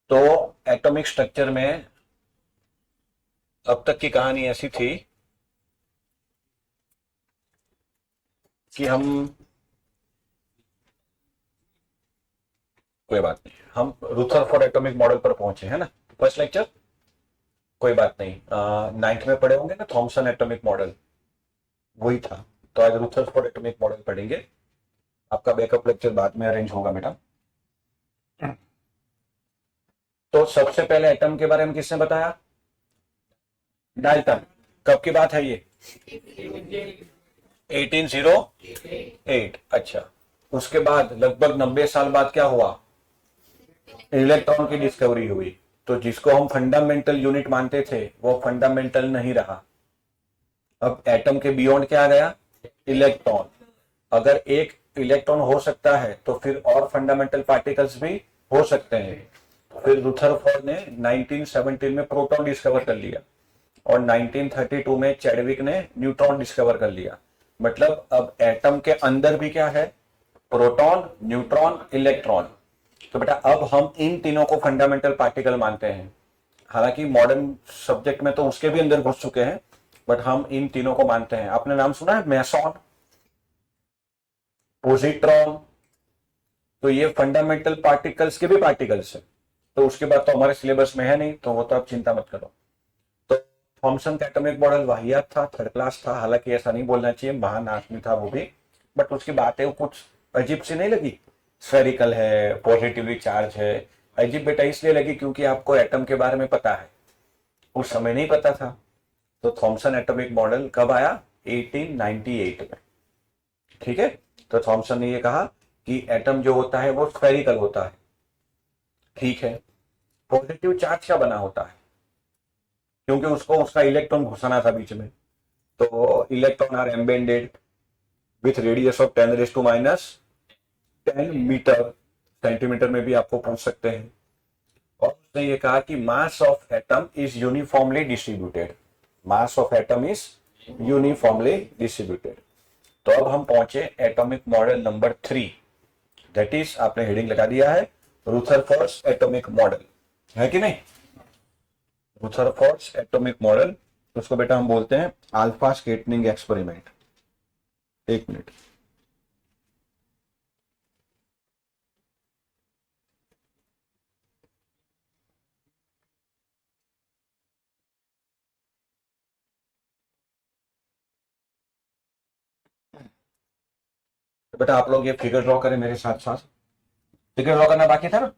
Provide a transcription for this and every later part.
तो atomic structure में अब तक की कहानी ऐसी थी कि हम, कोई बात नहीं, हम रुथरफोर्ड एटॉमिक मॉडल पर पहुंचे हैं ना, फर्स्ट लेक्चर। कोई बात नहीं, नाइन्थ में पढ़े होंगे ना थॉमसन एटॉमिक मॉडल, वही था। तो आज रुथरफोर्ड एटॉमिक मॉडल पढ़ेंगे। आपका बैकअप लेक्चर बाद में अरेंज होगा बेटा। तो सबसे पहले एटम के बारे में किसने बताया? डाल्टन। कब की बात है ये? 1808। अच्छा, उसके बाद लगभग 90 साल बाद क्या हुआ? इलेक्ट्रॉन की डिस्कवरी हुई। तो जिसको हम फंडामेंटल यूनिट मानते थे वो फंडामेंटल नहीं रहा। अब एटम के बियॉन्ड क्या आ गया? इलेक्ट्रॉन। अगर एक इलेक्ट्रॉन हो सकता है तो फिर और फंडामेंटल पार्टिकल्स भी हो सकते हैं। फिर रुथरफोर्ड ने 1917 में प्रोटॉन डिस्कवर कर लिया और 1932 में चैडविक ने न्यूट्रॉन डिस्कवर कर लिया। मतलब अब एटम के अंदर भी क्या है? Proton, neutron, electron. तो बेटा अब हम इन तीनों को फंडामेंटल पार्टिकल मानते हैं। हालांकि मॉडर्न सब्जेक्ट में तो उसके भी अंदर घुस चुके हैं, बट हम इन तीनों को मानते हैं। आपने नाम सुना है मेसॉन, पोजिट्रॉन? तो ये फंडामेंटल पार्टिकल्स के भी पार्टिकल्स है। तो उसके बाद तो हमारे सिलेबस में है नहीं, तो वो तो आप चिंता मत करो। तो थॉमसन का एटॉमिक मॉडल वाहियात था, थर्ड क्लास था। हालांकि ऐसा नहीं बोलना चाहिए, महान आदमी था वो भी, बट उसकी बातें कुछ अजीब सी नहीं लगी? स्फेरिकल है, पॉजिटिवली चार्ज है। अजीब बेटा इसलिए लगी क्योंकि आपको एटम के बारे में पता है, उस समय नहीं पता था। तो थॉमसन एटॉमिक मॉडल कब आया? 1898 में। ठीक है। तो थॉमसन ने ये कहा कि एटम जो होता है वो स्फेरिकल होता है। ठीक है। पॉजिटिव चार्ज का बना होता है क्योंकि उसको उसका इलेक्ट्रॉन घुसाना था बीच में। तो electron are embedded with radius of 10⁻⁻10 metre. Centimetre में भी आपको पूछ सकते हैं। और उसने ये कहा कि मास of atom is uniformly distributed. Mass of atom is uniformly distributed. तो अब हम पहुंचे atomic model number 3। That is, आपने हेडिंग लगा दिया है, रुथरफोर्ड एटॉमिक मॉडल, है कि नहीं? रुथरफोर्ड एटॉमिक मॉडल, उसको बेटा हम बोलते हैं अल्फा स्केटनिंग एक्सपेरिमेंट। एक मिनट। तो बेटा आप लोग ये फिगर ड्रॉ करें मेरे साथ साथ। फिगर ड्रॉ करना बाकी था ना?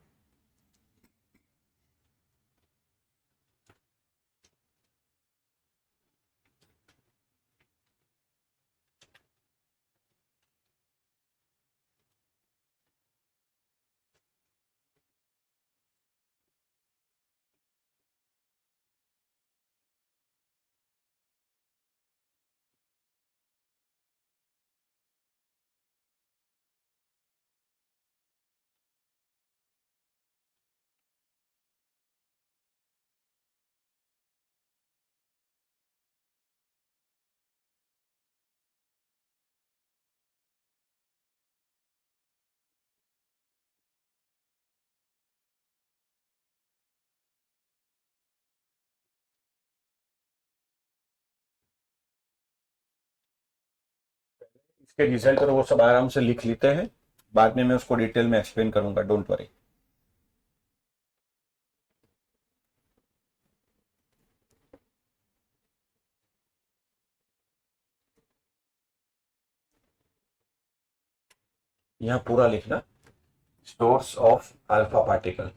इसके रिजल्ट और वो सब आराम से लिख लेते हैं, बाद में मैं उसको डिटेल में एक्सप्लेन करूंगा, डोंट वरी। यहां पूरा लिखना, सोर्स ऑफ अल्फा पार्टिकल।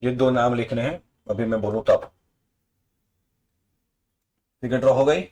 ये दो नाम लिखने हैं, अभी मैं बोलूं तब। फिगर ड्रॉ हो गई?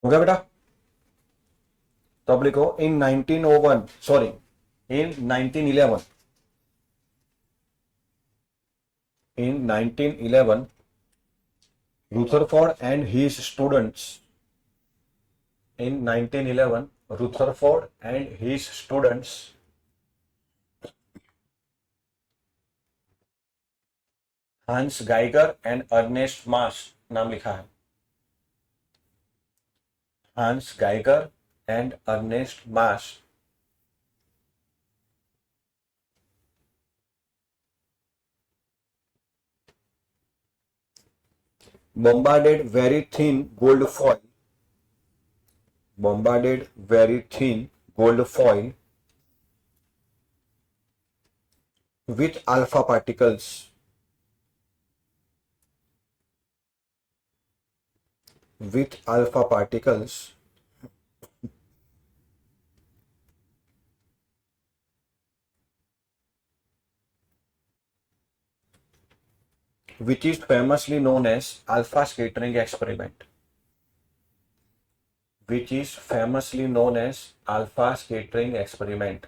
हो गया बेटा? तो अब लिखो इन 1901, sorry, in 1911, in 1911 Rutherford and his students, in 1911 Rutherford and his students Hans Geiger and Ernest Mach, नाम लिखा है, Hans Geiger and Ernest Mach bombarded very thin gold foil, bombarded very thin gold foil with alpha particles, with alpha particles which is famously known as alpha scattering experiment, which is famously known as alpha scattering experiment.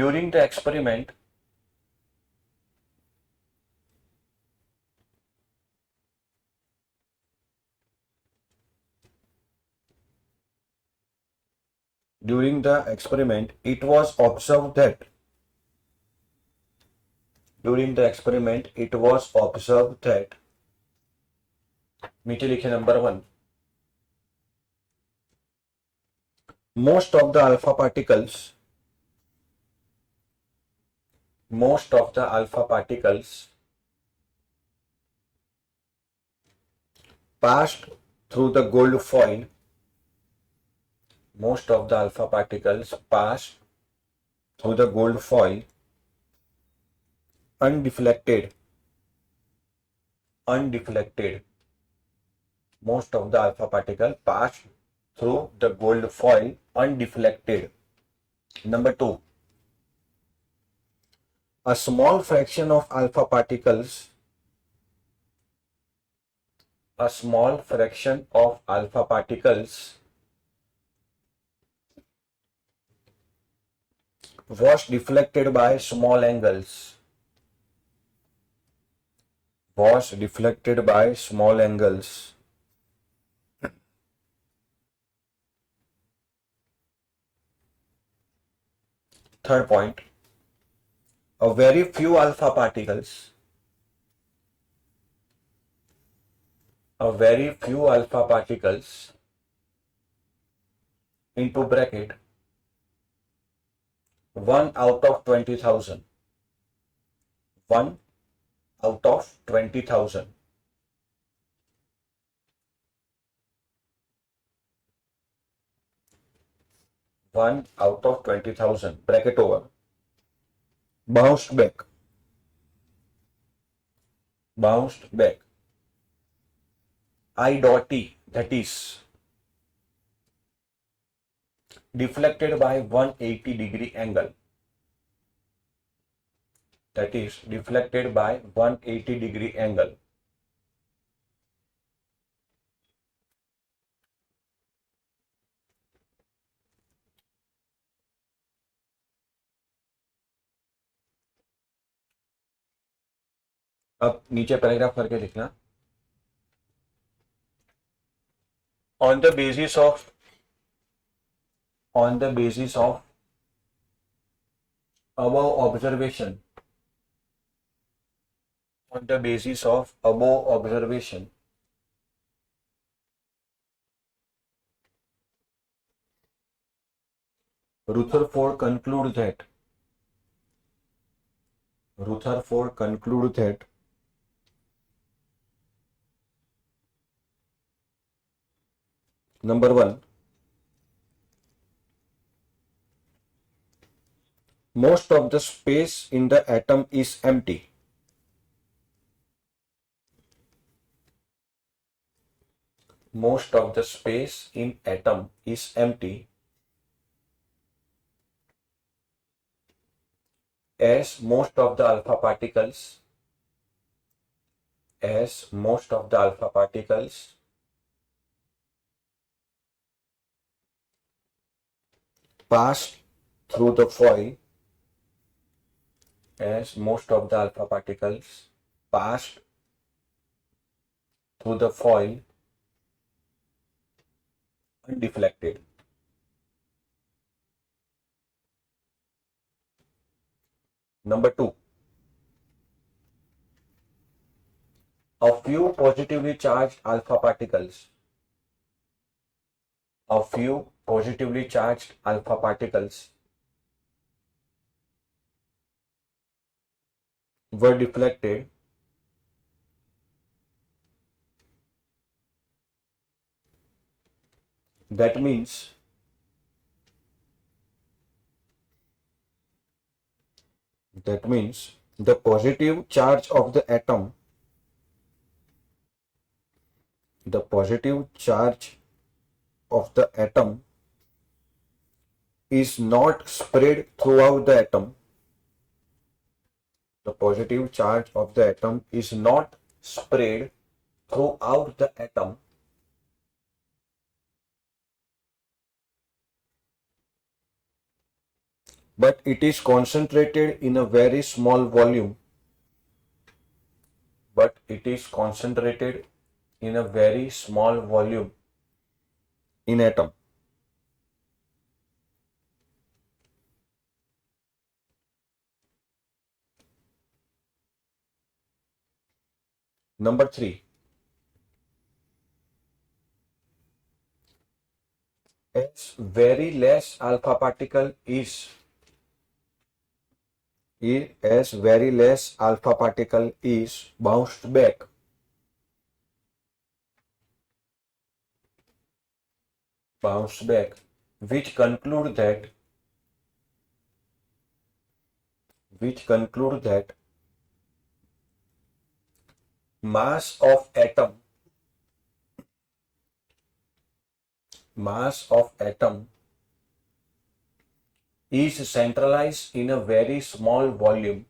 During the experiment, it was observed that नीचे लिखे number 1, most of the alpha particles passed through the gold foil, most of the alpha particles passed through the gold foil undeflected, most of the alpha particle passed through the gold foil undeflected. Number 2, a small fraction of alpha particles was deflected by small angles, Third point, a very few alpha particles into bracket 1 out of 20,000, 1 out of 20,000, bracket over, bounced back, I dot T, that is deflected by 180-degree angle. That is deflected by 180-degree angle. अब नीचे paragraph करके लिखना. On the basis of above observation, Rutherford concludes that number one, most of the space in the atom is empty. Most of the space in atom is empty, as most of the alpha particles pass through the foil, as most of the alpha particles passed through the foil undeflected. Number two, a few positively charged alpha particles were deflected that means the positive charge of the atom is not spread throughout the atom. The positive charge of the atom is not spread throughout the atom, but it is concentrated in a very small volume. In atom. Number three, as very less alpha particle is bounced back, which conclude that mass of atom is centralized in a very small volume.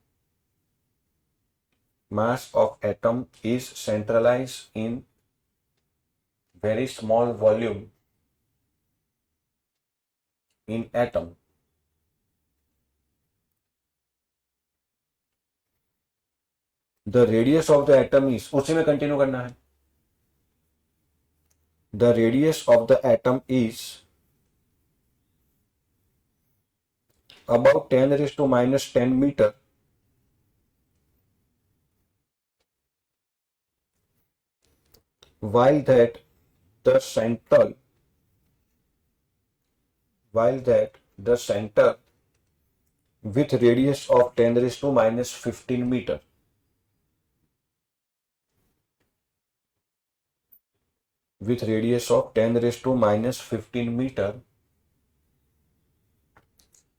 Mass of atom is centralized in very small volume in atom. The radius of the atom is, उसी में continue करना है. The radius of the atom is about 10 raised to minus 10 meter, while that the center with radius of 10 raised to minus 15 meter. With radius of 10 raised to minus 15 meter,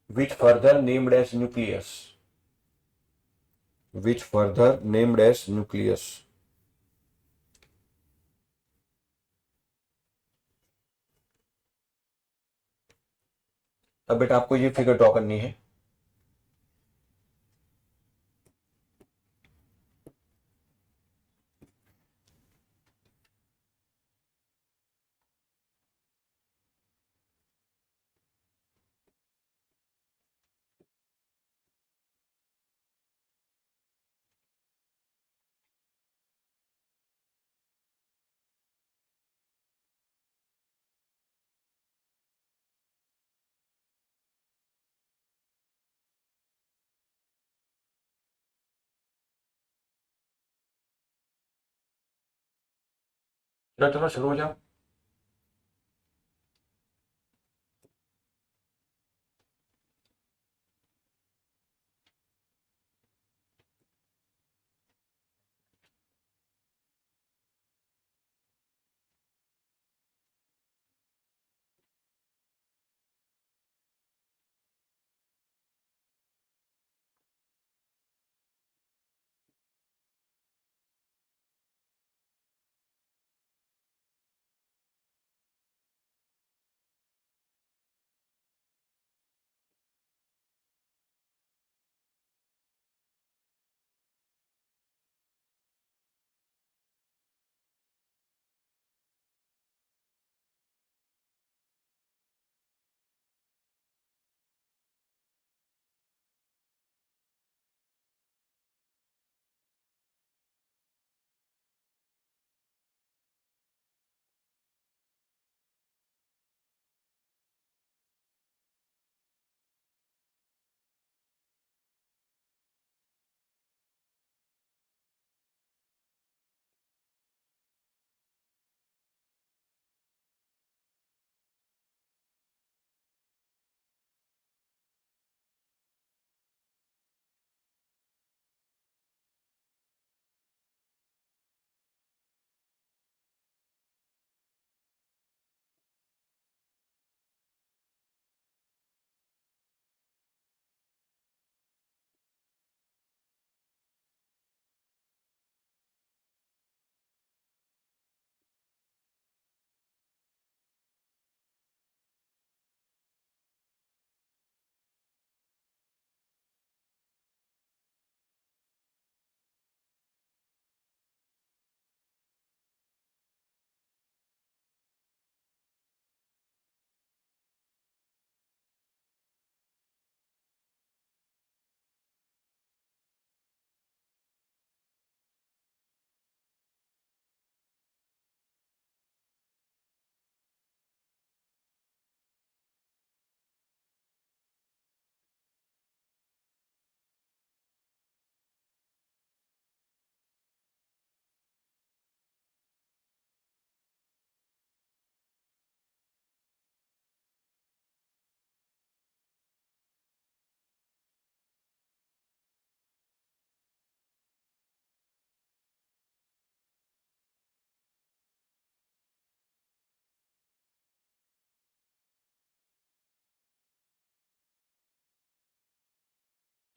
which further named as nucleus. अब बेटा आपको ये figure draw करनी है। चलो चलो शुरू हो जाओ।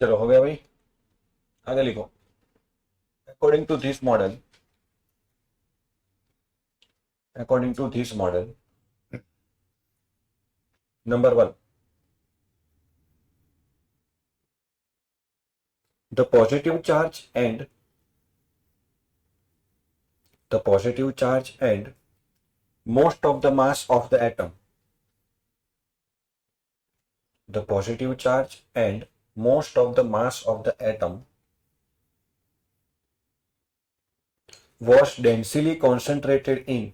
चलो हो गया भाई, आगे लिखो। According to this model, according to this model, number one, the positive charge and most of the mass of the atom, the positive charge and most of the mass of the atom was densely concentrated in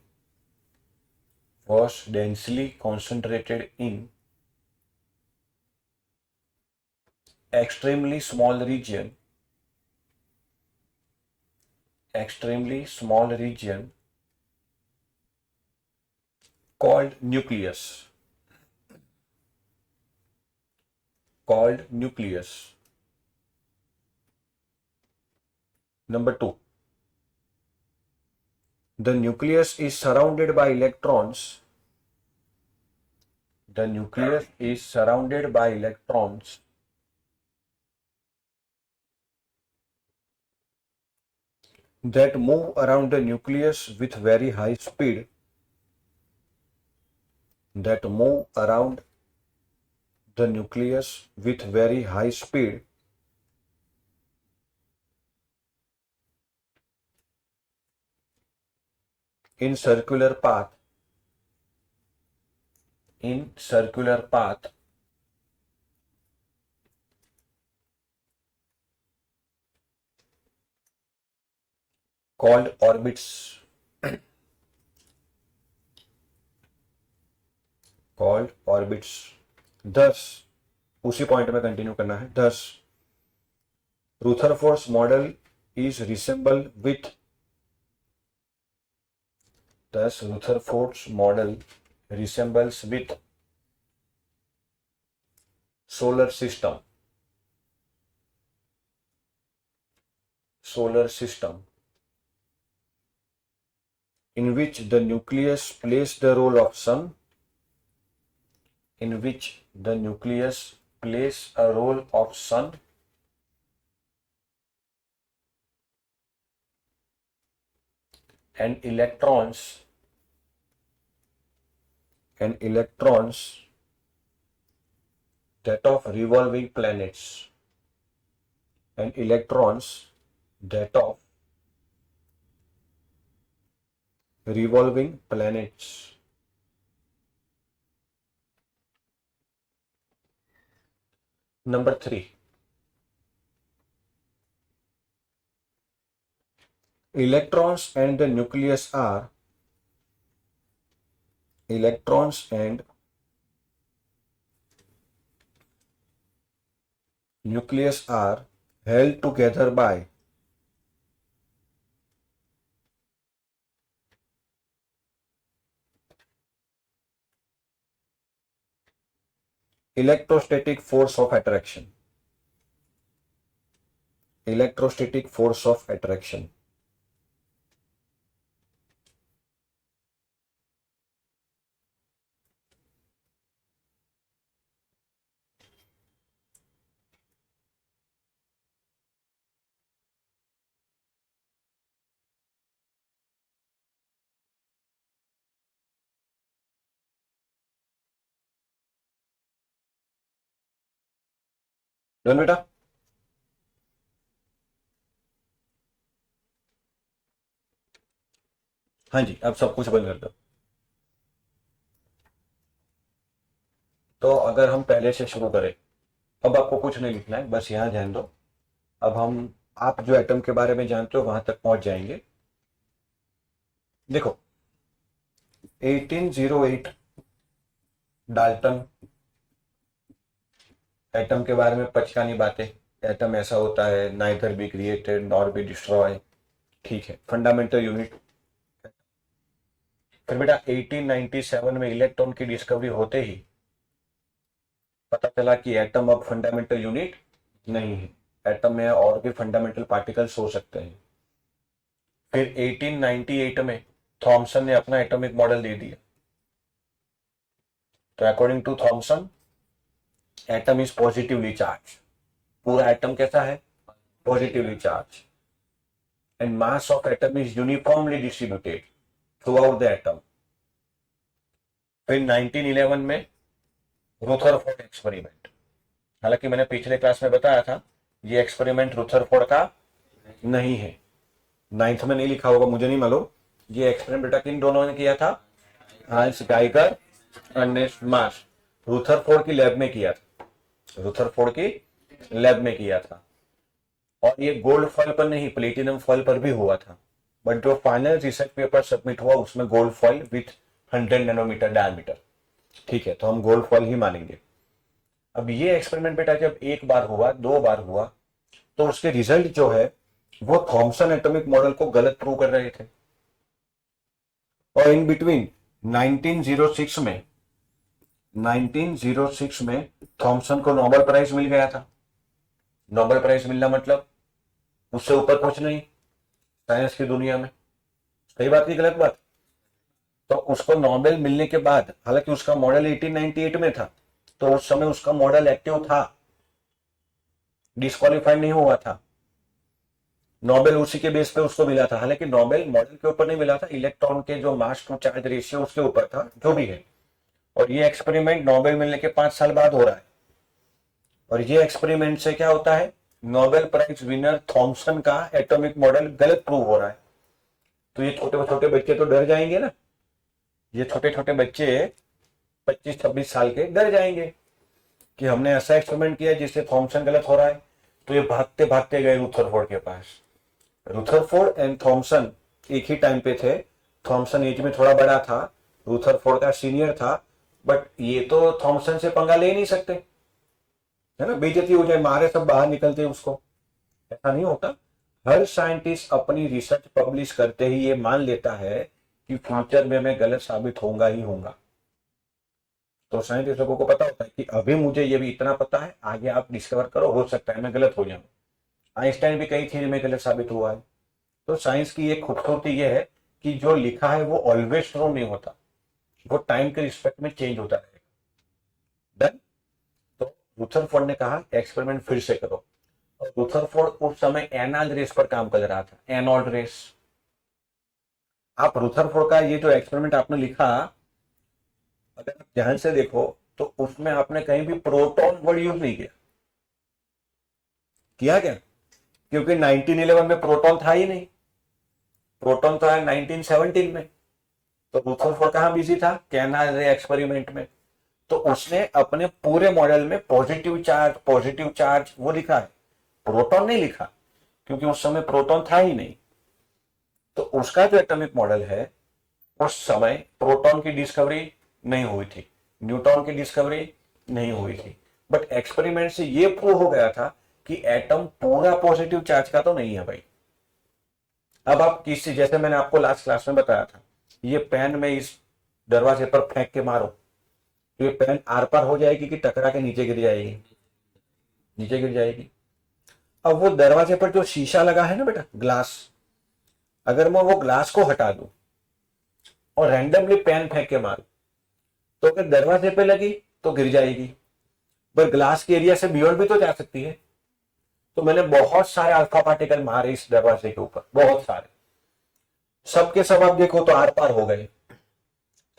extremely small region called nucleus. Number two, the nucleus is surrounded by electrons. The nucleus is surrounded by electrons that move around the nucleus with very high speed. the nucleus with very high speed in circular path called orbits thus उसी point में continue करना है। thus Rutherford's model is resemble with thus Rutherford's model resembles with solar system in which the nucleus plays the role of sun, and electrons that of revolving planets Number 3. Electrons and the nucleus are held together by electrostatic force of attraction. Done बेटा? हाँ जी, अब सब कुछ बंद कर दो। तो अगर हम पहले से शुरू करें, अब आपको कुछ नहीं लिखना है, बस यहां ध्यान दो। अब आप जो एटम के बारे में जानते हो वहां तक पहुंच जाएंगे। देखो 1808 डाल्टन एटम के बारे में पचकानी बातें। एटम ऐसा होता है, neither be created nor be destroy, ठीक है, फंडामेंटल यूनिट। फिर बेटा 1897 में इलेक्ट्रॉन की डिस्कवरी होते ही पता चला कि एटम अब फंडामेंटल यूनिट नहीं है, एटम में और भी फंडामेंटल पार्टिकल्स हो सकते हैं। फिर 1898 में थॉमसन ने अपना एटॉमिक मॉडल दे दिया। तो according to Thomson atom is positively charge. पूरा एटम कैसा है? Positively charge. And mass of atom is uniformly distributed throughout the atom. फिर 1911 में रुथरफोर्ड एक्सपेरिमेंट। हालांकि मैंने पिछले क्लास में बताया था ये एक्सपेरिमेंट रुथरफोर्ड का नहीं है, 9th में नहीं लिखा होगा, मुझे नहीं मालूम। ये एक्सपेरिमेंट बेटा किन दोनों ने किया था? हांस गाइगर, अर्नेस्ट मार्श। रुथरफोर्ड की लैब में किया था। और ये गोल्ड फॉइल पर नहीं, प्लेटिनम फॉइल पर भी हुआ था। बट जो फाइनल रिसर्च पेपर सबमिट हुआ उसमें gold foil with 100 nanometre diameter, ठीक है, तो हम गोल्ड फॉइल ही मानेंगे। अब ये एक्सपेरिमेंट बेटा जब एक बार हुआ, 2 बार हुआ, तो उसके रिजल्ट जो है वो थॉमसन एटॉमिक मॉडल को गलत प्रूव कर रहे थे। और इन बिटवीन 1906 में थॉमसन को नोबेल प्राइज मिल गया था। नोबेल प्राइज मिलना मतलब उससे ऊपर कुछ नहीं साइंस की दुनिया में। सही बात की गलत बात? तो उसको नोबेल मिलने के बाद, हालांकि उसका मॉडल 1898 में था, तो उस समय उसका मॉडल एक्टिव था, डिस्क्वालीफाइड नहीं हुआ था। नोबेल उसी के बेस पे उसको मिला था। हालांकि नोबेल मॉडल के ऊपर नहीं मिला था, इलेक्ट्रॉन के जो मास टू चार्ज रेशियो उसके ऊपर था, जो भी है। और ये एक्सपेरिमेंट नोबेल मिलने के 5 साल बाद हो रहा है। और ये एक्सपेरिमेंट से क्या होता है, नोबेल प्राइज विनर थॉमसन का एटॉमिक मॉडल गलत प्रूव हो रहा है। तो ये छोटे छोटे बच्चे तो डर जाएंगे ना, ये छोटे छोटे बच्चे 25-26 साल के डर जाएंगे कि हमने ऐसा एक्सपेरिमेंट किया जिससे थॉमसन गलत हो रहा है। तो ये भागते भागते गए रुथरफोर्ड के पास। रुथरफोर्ड एंड थॉमसन एक ही टाइम पे थे। थॉमसन एज में थोड़ा बड़ा था, रुथरफोर्ड का सीनियर था, बट ये तो थॉमसन से पंगा ले नहीं सकते, है ना, बेइज्जती हो जाए, मारे सब बाहर निकलते उसको। ऐसा नहीं होता। हर साइंटिस्ट अपनी रिसर्च पब्लिश करते ही ये मान लेता है कि फ्यूचर में मैं गलत साबित होऊंगा ही होऊंगा। तो साइंटिस्ट लोगों को पता होता है कि अभी मुझे ये भी इतना पता है, आगे आप डिस्कवर करो, हो सकता है मैं गलत हो जाऊं। आइंस्टाइन भी कई थ्योरी में गलत साबित हुआ है। तो साइंस की एक खूबसूरती ये है कि जो लिखा है वो ऑलवेज ट्रू नहीं होता, वो टाइम के रिस्पेक्ट में चेंज होता रहेगा। डन। तो रुथरफोर्ड ने कहा एक्सपेरिमेंट फिर से करो। और रुथरफोर्ड उस समय एनॉल्ड रेस पर काम कर रहा था, एनॉल्ड रेस। आप रुथरफोर्ड का ये जो एक्सपेरिमेंट आपने लिखा, अगर आप ध्यान से देखो तो उसमें आपने कहीं भी प्रोटॉन वर्ड यूज नहीं किया। किया क्या? क्योंकि 1911 में प्रोटॉन था ही नहीं, प्रोटॉन तो है 1917 में। तो रुथरफोर्ड कहां बिजी था? कैनाल रे एक्सपेरिमेंट में। तो उसने अपने पूरे मॉडल में पॉजिटिव चार्ज वो लिखा है, प्रोटॉन नहीं लिखा, क्योंकि उस समय प्रोटॉन था ही नहीं। तो उसका जो एटॉमिक मॉडल है, उस समय प्रोटॉन की डिस्कवरी नहीं हुई थी, न्यूट्रॉन की डिस्कवरी नहीं हुई थी। बट एक्सपेरिमेंट से ये प्रूव हो गया था कि एटम पूरा पॉजिटिव चार्ज का तो नहीं है भाई। अब आप किसी, जैसे मैंने आपको लास्ट क्लास में बताया था, ये पेन में इस दरवाजे पर फेंक के मारो तो ये पेन आर पार हो जाएगी कि टकरा के नीचे गिर जाएगी? नीचे गिर जाएगी। अब वो दरवाजे पर जो शीशा लगा है ना बेटा, ग्लास, अगर मैं वो ग्लास को हटा दूं और रैंडमली पेन फेंक के मारूं, तो अगर दरवाजे पे लगी तो गिर जाएगी, पर ग्लास के एरिया से बियॉन्ड भी तो जा सकती है। तो मैंने बहुत सारे अल्फा पार्टिकल मारे इस दरवाजे के ऊपर, बहुत सारे, सबके सब आप देखो तो आर पार हो गए।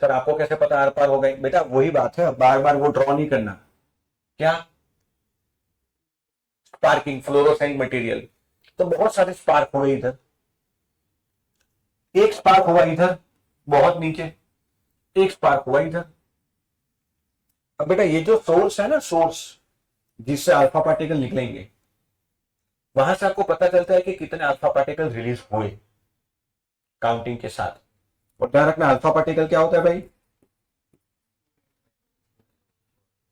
सर आपको कैसे पता आर पार हो गए? बेटा वही बात है, बार बार वो ड्रॉ नहीं करना। क्या? Sparking, fluorescent material. तो बहुत सारे स्पार्क हुए इधर, एक स्पार्क हुआ इधर बहुत नीचे, एक स्पार्क हुआ इधर। अब बेटा ये जो सोर्स है ना, सोर्स जिससे अल्फा पार्टिकल निकलेंगे, वहां से आपको पता चलता है कि कितने अल्फा पार्टिकल रिलीज हुए काउंटिंग के साथ। और ध्यान रखना, अल्फा पार्टिकल क्या होता है भाई?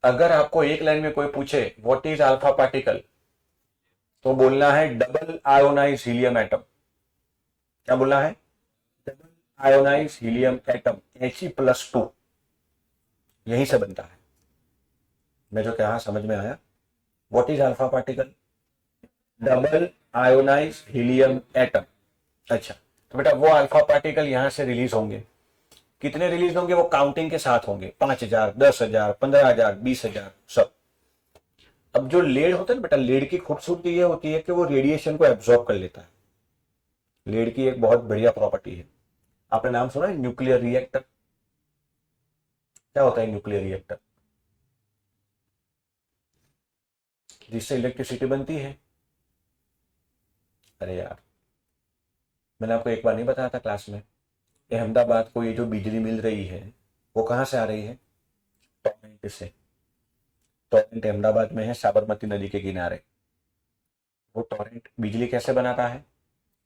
अगर आपको एक लाइन में कोई पूछे व्हाट इज अल्फा पार्टिकल, तो बोलना है डबल आयोनाइज हीलियम एटम। क्या बोलना है? Double ionise helium atom, He+2, यहीं से बनता है। मैं जो कहा समझ में आया? What is alpha particle? Double ionise helium atom. अच्छा, तो बेटा वो अल्फा पार्टिकल यहां से रिलीज होंगे। कितने रिलीज होंगे? वो काउंटिंग के साथ होंगे, 5000, 10,000, 15,000, 20,000 सब। अब जो लेड होता है ना बेटा, लेड की खूबसूरती ये होती है कि वो रेडिएशन को एब्जॉर्ब कर लेता है। लेड की एक बहुत बढ़िया प्रॉपर्टी है, आपने नाम सुना है न्यूक्लियर रिएक्टर? क्या होता है न्यूक्लियर रिएक्टर? जिससे इलेक्ट्रिसिटी बनती है। अरे यार, मैंने आपको एक बार नहीं बताया था क्लास में, अहमदाबाद को ये जो बिजली मिल रही है वो कहां से आ रही है? टॉरेंट से। टॉरेंट अहमदाबाद में है, साबरमती नदी के किनारे। वो टॉरेंट बिजली कैसे बनाता है?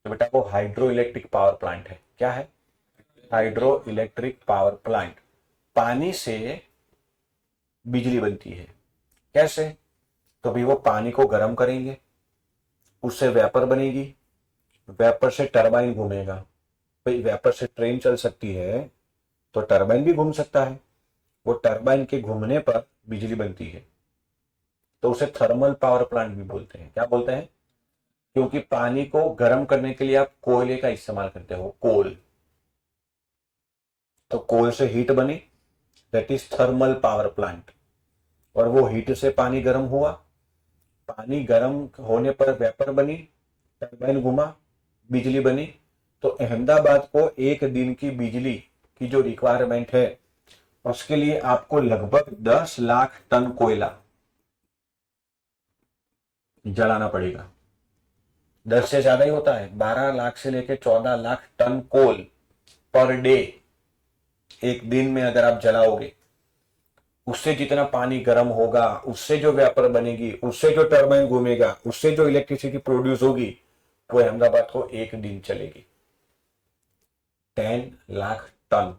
तो बेटा वो हाइड्रो इलेक्ट्रिक पावर प्लांट है। क्या है? Hydro electric power plant. पानी से बिजली बनती है। कैसे? तो भी वो पानी को गर्म करेंगे, उससे वेपर बनेगी, वेपर से टरबाइन घूमेगा। भाई वेपर से ट्रेन चल सकती है तो टरबाइन भी घूम सकता है। वो टरबाइन के घूमने पर बिजली बनती है, तो उसे थर्मल पावर प्लांट भी बोलते हैं। क्या बोलते हैं? क्योंकि पानी को गर्म करने के लिए आप कोयले का इस्तेमाल करते हो, कोल। तो कोल से हीट बनी, that is thermal power plant. और वो हीट से पानी गर्म हुआ, पानी गर्म होने पर वेपर बनी, टरबाइन घुमा, बिजली बनी। तो अहमदाबाद को एक दिन की बिजली की जो रिक्वायरमेंट है, उसके लिए आपको लगभग 10 लाख टन कोयला जलाना पड़ेगा। 10 से ज्यादा ही होता है, 12 लाख से लेकर 14 lakh ton coal per day एक दिन में अगर आप जलाओगे, उससे जितना पानी गर्म होगा, उससे जो वेपर बनेगी, उससे जो टरबाइन घूमेगा, उससे जो इलेक्ट्रिसिटी प्रोड्यूस होगी, वो अहमदाबाद को एक दिन चलेगी। 10 लाख टन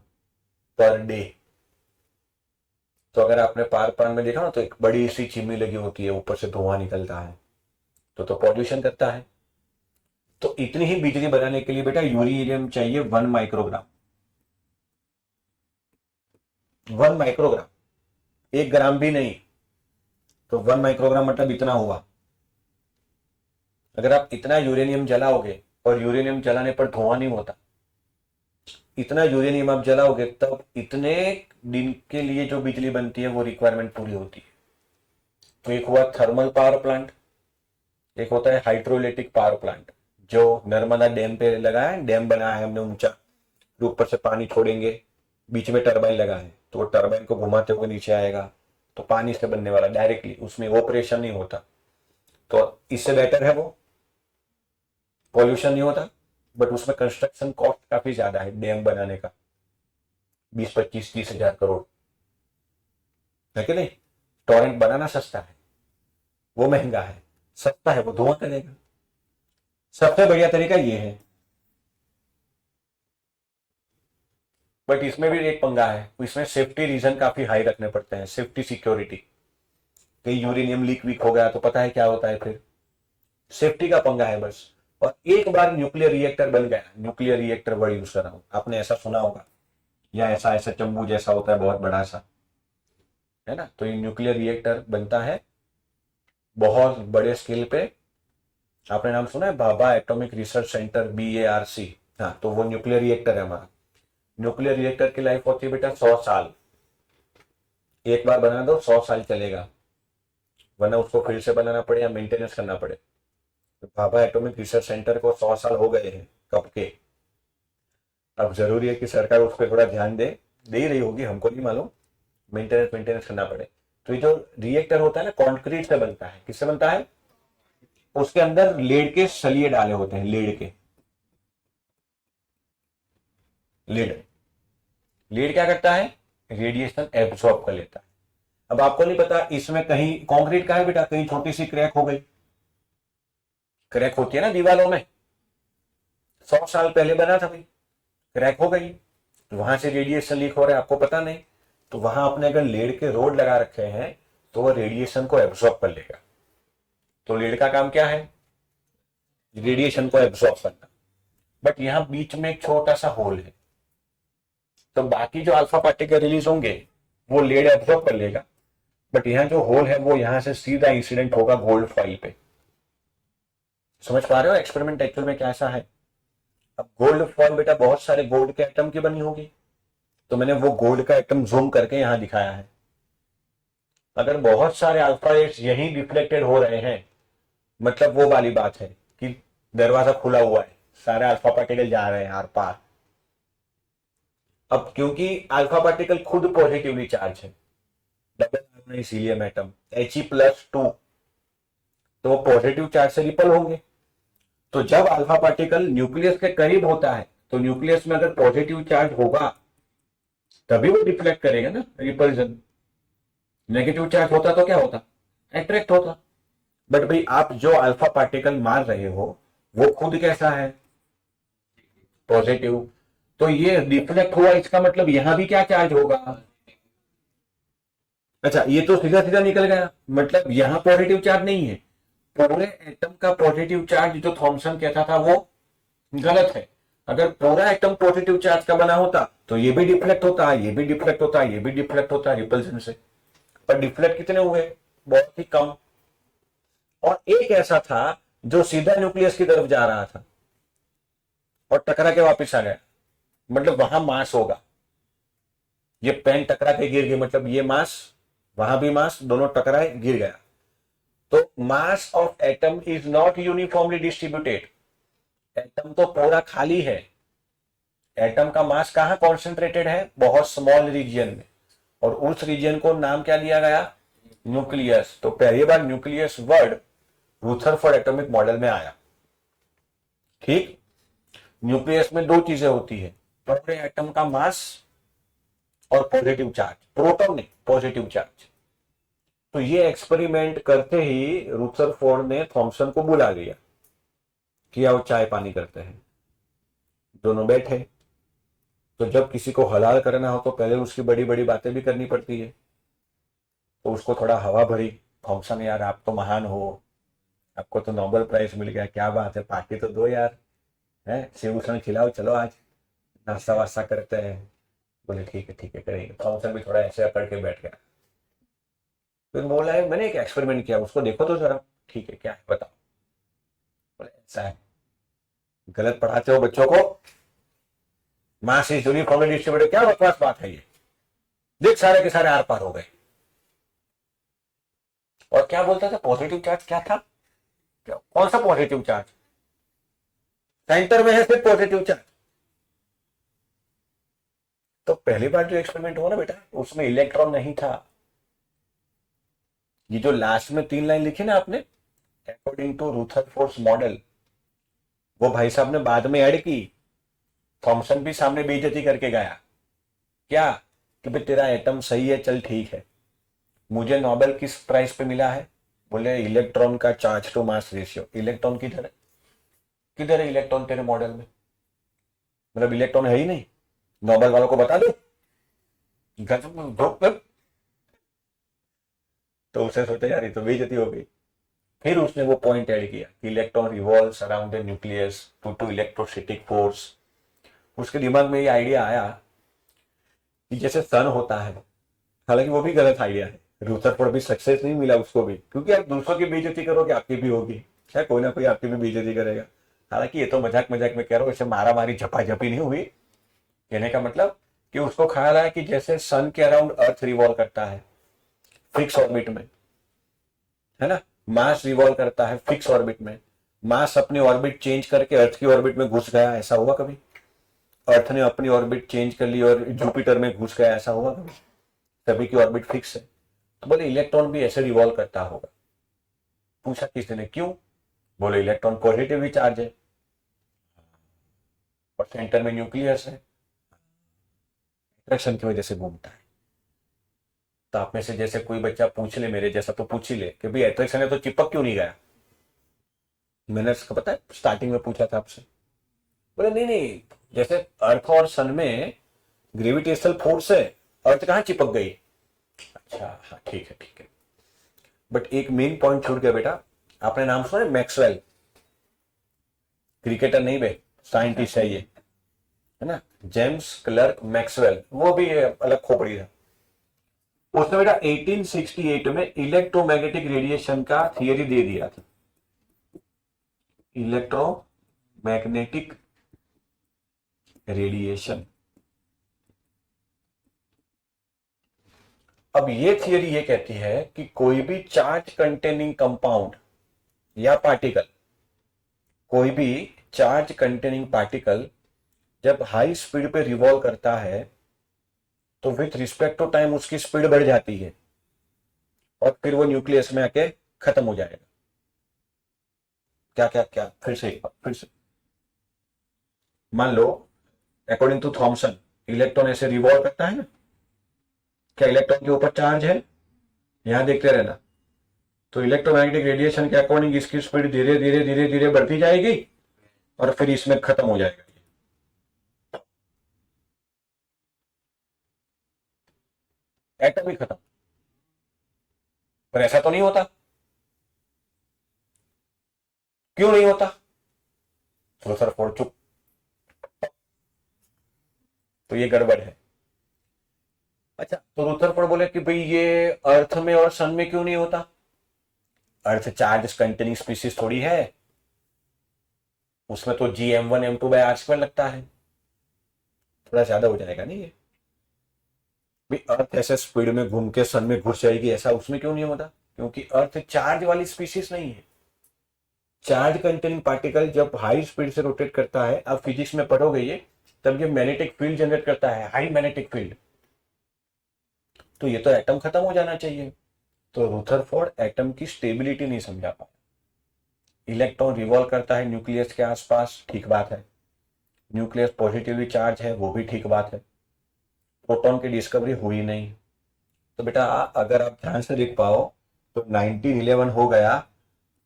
पर डे। तो अगर आपने पावर प्लांट में देखा ना, तो एक बड़ी सी चिमनी लगी होती है, ऊपर से धुआं निकलता है, तो पॉल्यूशन करता है। तो इतनी ही बिजली बनाने के लिए बेटा यूरेनियम चाहिए 1 माइक्रोग्राम। 1 माइक्रोग्राम, 1 ग्राम भी नहीं। तो 1 माइक्रोग्राम मतलब इतना हुआ। अगर आप इतना यूरेनियम जलाओगे, और यूरेनियम जलाने पर धुआं नहीं होता, इतना यूरेनियम आप जलाओगे, तब इतने दिन के लिए जो बिजली बनती है वो रिक्वायरमेंट पूरी होती है। तो एक हुआ थर्मल पावर प्लांट, एक होता है हाइड्रोइलेक्ट्रिक पावर प्लांट, जो नर्मदा डैम पे लगा है, डैम बनाया है हमने ऊंचा, ऊपर से पानी छोड़ेंगे, बीच में टरबाइन लगा है, तो वो टरबाइन को घुमाते हुए नीचे आएगा, तो पानी से बनने वाला डायरेक्टली, उसमें ऑपरेशन नहीं होता। तो इससे बेटर है वो, पॉल्यूशन नहीं होता, बट उसमें कंस्ट्रक्शन कॉस्ट काफी ज्यादा है डैम बनाने का, 20-25-30 हजार करोड़ है कि नहीं। टॉरेंट बनाना सस्ता है, वो महंगा है। सस्ता है वो धुआं करेगा। सबसे बढ़िया तरीका ये है, बट इसमें भी एक पंगा है, इसमें सेफ्टी रीजन काफी हाई रखने पड़ते हैं, सेफ्टी सिक्योरिटी। कहीं यूरेनियम लीक वीक हो गया तो पता है क्या होता है फिर, सेफ्टी का पंगा है बस। और एक बार न्यूक्लियर रिएक्टर बन गया, न्यूक्लियर रिएक्टर वर्ड यूज कर रहा हूं, आपने ऐसा सुना होगा, या ऐसा ऐसा चंबू जैसा होता है बहुत बड़ा सा, है ना। तो ये न्यूक्लियर रिएक्टर बनता है बहुत बड़े स्केल पे। आपने नाम सुना है Bhabha atomic research centre, BARC। हाँ, तो वो न्यूक्लियर रिएक्टर है हमारा। न्यूक्लियर रिएक्टर की लाइफ होती है बेटा 100 साल। एक बार बना दो 100 साल चलेगा, वरना उसको फिर से बनाना पड़े या मेंटेनेंस करना पड़े। तो भाभा एटॉमिक रिसर्च सेंटर को 100 साल हो गए हैं कब के। अब जरूरी है कि सरकार उस पर थोड़ा ध्यान दे ही रही होगी, हमको नहीं मालूम, मेंटेनेंस करना पड़े। तो ये जो रिएक्टर होता है ना, कंक्रीट से बनता है। किससे बनता है? उसके अंदर लेड के सलिए डाले होते हैं, लेड लीड क्या करता है? रेडिएशन एब्सॉर्ब कर लेता है। अब आपको नहीं पता इसमें कहीं कंक्रीट का है बेटा, कहीं छोटी सी क्रैक हो गई, क्रैक होती है ना दीवारों में, 100 साल पहले बना था भाई, क्रैक हो गई, तो वहां से रेडिएशन लीक हो रहा है, आपको पता नहीं। तो वहां अपने अगर लेड के रोड लगा रखे हैं तो वो रेडिएशन को एब्सॉर्ब कर लेगा। तो लेड का काम क्या है? रेडिएशन को एब्सॉर्ब करना। बट यहां बीच में एक छोटा सा होल है, तो बाकी जो अल्फा पार्टिकल रिलीज होंगे वो लेड एब्सॉर्ब कर लेगा, बट यहाँ जो होल है वो यहां से सीधा इंसिडेंट होगा गोल्ड फॉइल पे। समझ पा रहे हो एक्सपेरिमेंट एक्चुअल में कैसा है? अब गोल्ड फॉइल बेटा बहुत सारे गोल्ड के एटम की बनी होगी, तो मैंने वो गोल्ड का एटम जूम करके यहां दिखाया है। अगर बहुत सारे अल्फा रेड्स यहीं रिफ्लेक्टेड हो रहे हैं, मतलब वो वाली बात है कि दरवाजा खुला हुआ है, सारे अल्फा पार्टिकल जा रहे हैं आर पार। अब क्योंकि अल्फा पार्टिकल खुद पॉजिटिवली चार्ज है, डबल हीलियम एटम He+2, तो वो पॉजिटिव चार्ज से रिपल होंगे। तो जब अल्फा पार्टिकल न्यूक्लियस के करीब होता है, तो न्यूक्लियस में अगर पॉजिटिव चार्ज होगा तभी वो रिफ्लेक्ट करेगा ना, रिपल्जन। नेगेटिव चार्ज होता तो क्या होता? अट्रैक्ट होता। बट भाई आप जो अल्फा पार्टिकल मार रहे हो वो खुद कैसा है? पॉजिटिव। तो ये रिफ्लेक्ट हुआ, इसका मतलब यहां भी क्या चार्ज होगा? अच्छा, ये तो सीधा सीधा निकल गया, मतलब यहां पॉजिटिव चार्ज नहीं है। पूरे एटम का पॉजिटिव चार्ज जो थॉमसन कहता था वो गलत है। अगर पूरा एटम पॉजिटिव चार्ज का बना होता तो ये भी डिफ्लेक्ट होता, ये भी डिफ्लेक्ट होता, ये भी डिफ्लेक्ट होता रिपल्सन से। पर डिफ्लेक्ट कितने हुए? बहुत ही कम। और एक ऐसा था जो सीधा न्यूक्लियस की तरफ जा रहा था और टकरा के वापस आ गया, मतलब वहां मास होगा। ये पेन टकरा के गिर गई, मतलब ये मास, वहां भी मास, दोनों टकराए गिर गया। तो मास of atom is not uniformly distributed. Atom तो पूरा खाली है, एटम का मास कहां कॉन्सेंट्रेटेड है? बहुत स्मॉल रीजन में, और उस रीजन को नाम क्या दिया गया? न्यूक्लियस। तो पहली बार nucleus word Rutherford atomic model में आया। ठीक, न्यूक्लियस में दो चीजें होती है, पूरे एटम का मास और पॉजिटिव चार्ज, प्रोटॉन नहीं पॉजिटिव चार्ज। तो ये एक्सपेरिमेंट करते ही रुथरफोर्ड ने थॉमसन को बुला लिया कि आओ चाय पानी करते हैं। दोनों बैठे। तो जब किसी को हलाल करना हो तो पहले उसकी बड़ी बड़ी बातें भी करनी पड़ती है। तो उसको थोड़ा हवा भरी, थॉमसन यार आप तो महान हो, आपको तो नोबेल प्राइज मिल गया, क्या बात है, पार्टी तो दो यार, है सेव उसने खिलाओ, चलो आज नाश्ता वास्ता करते हैं। बोले ठीक है करेंगे। थॉमसन भी थोड़ा ऐसे अकड़ के बैठ गया। फिर बोला है मैंने एक एक्सपेरिमेंट किया, उसको देखो तो जरा। ठीक है क्या है बताओ। बोले ऐसा है, गलत पढ़ाते हो बच्चों को, मास इज यूनिफॉर्मली डिस्ट्रीब्यूटेड, क्या बकवास बात है ये, देख सारे के सारे आर पार हो गए। और क्या बोलता था, पॉजिटिव चार्ज क्या था, क्या कौन सा पॉजिटिव चार्ज, सेंटर में है सिर्फ पॉजिटिव चार्ज। तो पहली बार जो एक्सपेरिमेंट हुआ ना बेटा, उसमें इलेक्ट्रॉन नहीं था। ये जो लास्ट में 3 लाइन लिखी ना आपने, अकॉर्डिंग टू रुथरफोर्ड मॉडल, वो भाई साहब ने बाद में ऐड की। थॉमसन भी सामने बेइज्जती करके गया, क्या कि भाई तेरा एटम सही है, चल ठीक है। मुझे नोबेल किस प्राइस पे मिला है, बोले इलेक्ट्रॉन का charge to mass ratio. Electron किधर है, किधर है इलेक्ट्रॉन तेरे मॉडल में, मतलब इलेक्ट्रॉन है ही नहीं, नोबेल वालों को बता दो। तो उसे सोचा यार ये तो बेइज्जती हो गई। फिर उसने वो पॉइंट ऐड किया कि electron revolves around the nucleus to to electrostatic force. उसके दिमाग में ये आइडिया आया कि जैसे सन होता है, हालांकि वो भी गलत आइडिया है, रुथरफोर्ड भी सक्सेस नहीं मिला उसको भी, क्योंकि आप दूसरों की बेइज्जती करोगे आपकी भी होगी, शायद कोई ना कोई आपकी भी बेइज्जती करेगा। हालांकि ये तो मजाक मजाक में कह रहा हूँ, ऐसे मारा मारी झपाझपी नहीं हुई। कहने का मतलब कि उसको ख्याल आया कि जैसे सन के अराउंड अर्थ रिवॉल्व करता है फिक्स ऑर्बिट में, है ना, मास रिवॉल्व करता है फिक्स ऑर्बिट में, मास अपनी ऑर्बिट चेंज करके अर्थ की ऑर्बिट में घुस गया, ऐसा हुआ कभी, अर्थ ने अपनी ऑर्बिट चेंज कर ली और जुपिटर में घुस गया, ऐसा हुआ कभी, सभी की ऑर्बिट फिक्स है। तो बोले इलेक्ट्रॉन भी ऐसे रिवॉल्व करता होगा। पूछा किसी ने क्यों, बोले इलेक्ट्रॉन पॉजिटिव चार्ज है और सेंटर में न्यूक्लियस है, अट्रैक्शन की वजह से घूमता है। तो आप में से जैसे कोई बच्चा पूछ ले, मेरे जैसा तो पूछ ही ले कि भाई अट्रैक्शन है तो चिपक क्यों नहीं गया। मैंने इसका पता है स्टार्टिंग में पूछा था आपसे, बोले नहीं नहीं, जैसे अर्थ और सन में ग्रेविटेशनल फोर्स है, अर्थ कहाँ चिपक गई। अच्छा हाँ ठीक है। बट एक मेन पॉइंट छूट गया बेटा, आपने नाम सुना है मैक्सवेल, क्रिकेटर नहीं बे, साइंटिस्ट है ये, है ना, जेम्स क्लर्क मैक्सवेल, वो भी अलग खोपड़ी था। उसने बेटा 1868 में इलेक्ट्रोमैग्नेटिक रेडिएशन का थियरी दे दिया था, इलेक्ट्रोमैग्नेटिक रेडिएशन। अब ये थियरी ये कहती है कि कोई भी चार्ज कंटेनिंग कंपाउंड या पार्टिकल, कोई भी चार्ज कंटेनिंग पार्टिकल जब हाई स्पीड पे रिवॉल्व करता है तो विथ रिस्पेक्ट टू टाइम उसकी स्पीड बढ़ जाती है और फिर वो न्यूक्लियस में आके खत्म हो जाएगा। क्या क्या क्या, फिर से एक बार, फिर से। मान लो अकॉर्डिंग टू थॉमसन इलेक्ट्रॉन ऐसे रिवॉल्व करता है ना, क्या इलेक्ट्रॉन के ऊपर चार्ज है, यहां देखते रहना। तो इलेक्ट्रोमैग्नेटिक रेडिएशन के अकॉर्डिंग इसकी स्पीड धीरे धीरे धीरे धीरे बढ़ती जाएगी और फिर इसमें खत्म हो जाएगा, एटम ही खत्म। पर ऐसा तो नहीं होता, क्यों नहीं होता, तो सर फोड़ चुप, तो ये गड़बड़ है। अच्छा तो रुथरफोर्ड बोले कि भाई ये अर्थ में और सन में क्यों नहीं होता, अर्थ चार्ज कंटेनिंग स्पीसीज थोड़ी है, उसमें तो Gm1m2/r² लगता है, थोड़ा ज्यादा हो जाएगा नहीं ये, भाई अर्थ ऐसे स्पीड में घूम के सन में घुस जाएगी, ऐसा उसमें क्यों नहीं होता, क्योंकि अर्थ चार्ज वाली स्पीसीज नहीं है। चार्ज कंटेनिंग पार्टिकल जब हाई स्पीड से रोटेट करता है, आप फिजिक्स में पढ़ोगे ये, तब ये मैग्नेटिक फील्ड जनरेट करता है, हाई मैग्नेटिक फील्ड। तो ये तो एटम खत्म हो जाना चाहिए। तो रुथरफोर्ड एटम की स्टेबिलिटी नहीं समझा पाया, इलेक्ट्रॉन रिवॉल्व करता है न्यूक्लियस के आसपास, ठीक बात है। न्यूक्लियस पॉजिटिवली चार्ज है, वो भी ठीक बात है। प्रोटॉन की डिस्कवरी हुई नहीं। तो बेटा अगर आप ध्यान से देख पाओ तो 1911 हो गया,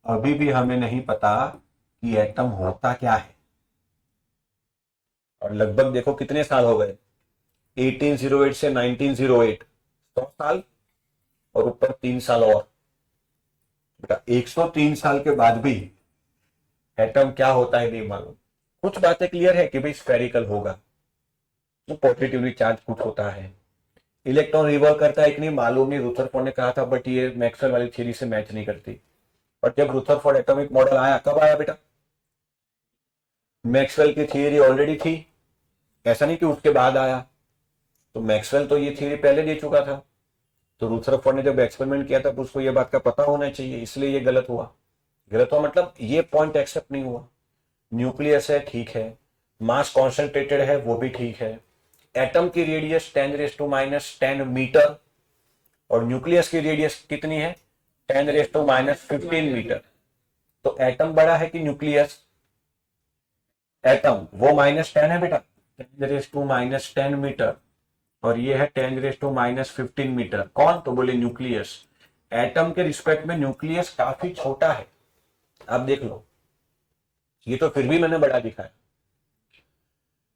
अभी भी हमें नहीं पता कि एटम होता क्या है। और लगभग देखो कितने साल हो गए, 1808 से 1908, 100 साल, और ऊपर 3 साल और। बेटा 103 साल के बाद भी एटम क्या होता है नहीं मालूम। कुछ बातें क्लियर है कि भाई स्फेरिकल होगा, तो पॉजिटिवली चार्ज कुछ होता है। इलेक्ट्रॉन रिवॉल्व करता है कि नहीं मालूम नहीं, रुथरफोर्ड ने कहा था, बट ये मैक्सवेल वाली थ्योरी से मैच नहीं करती। और जब रुथरफोर्ड एटॉमिक मॉडल आया, कब आया बेटा? मैक्सवेल की थियरी ऑलरेडी थी, ऐसा नहीं कि उसके बाद आया। तो मैक्सवेल तो ये थियरी पहले दे चुका था। तो रुथरफोर्ड ने जब एक्सपेरिमेंट किया था तो उसको ये बात का पता होना चाहिए, इसलिए ये गलत हुआ। गलत हुआ मतलब ये पॉइंट एक्सेप्ट नहीं हुआ। न्यूक्लियस है, ठीक है। मास कॉन्सेंट्रेटेड है, वो भी ठीक है। एटम की रेडियस 10⁻⁻10 मीटर, और न्यूक्लियस की रेडियस कितनी है? 10⁻⁻15 मीटर। तो एटम बड़ा है कि न्यूक्लियस? एटम वो -10 है बेटा, 10⁻⁻10 मीटर, और ये है 10⁻⁻15 मीटर। कौन? तो बोले न्यूक्लियस। एटम के रिस्पेक्ट में न्यूक्लियस काफी छोटा है। आप देख लो, ये तो फिर भी मैंने बड़ा दिखाया।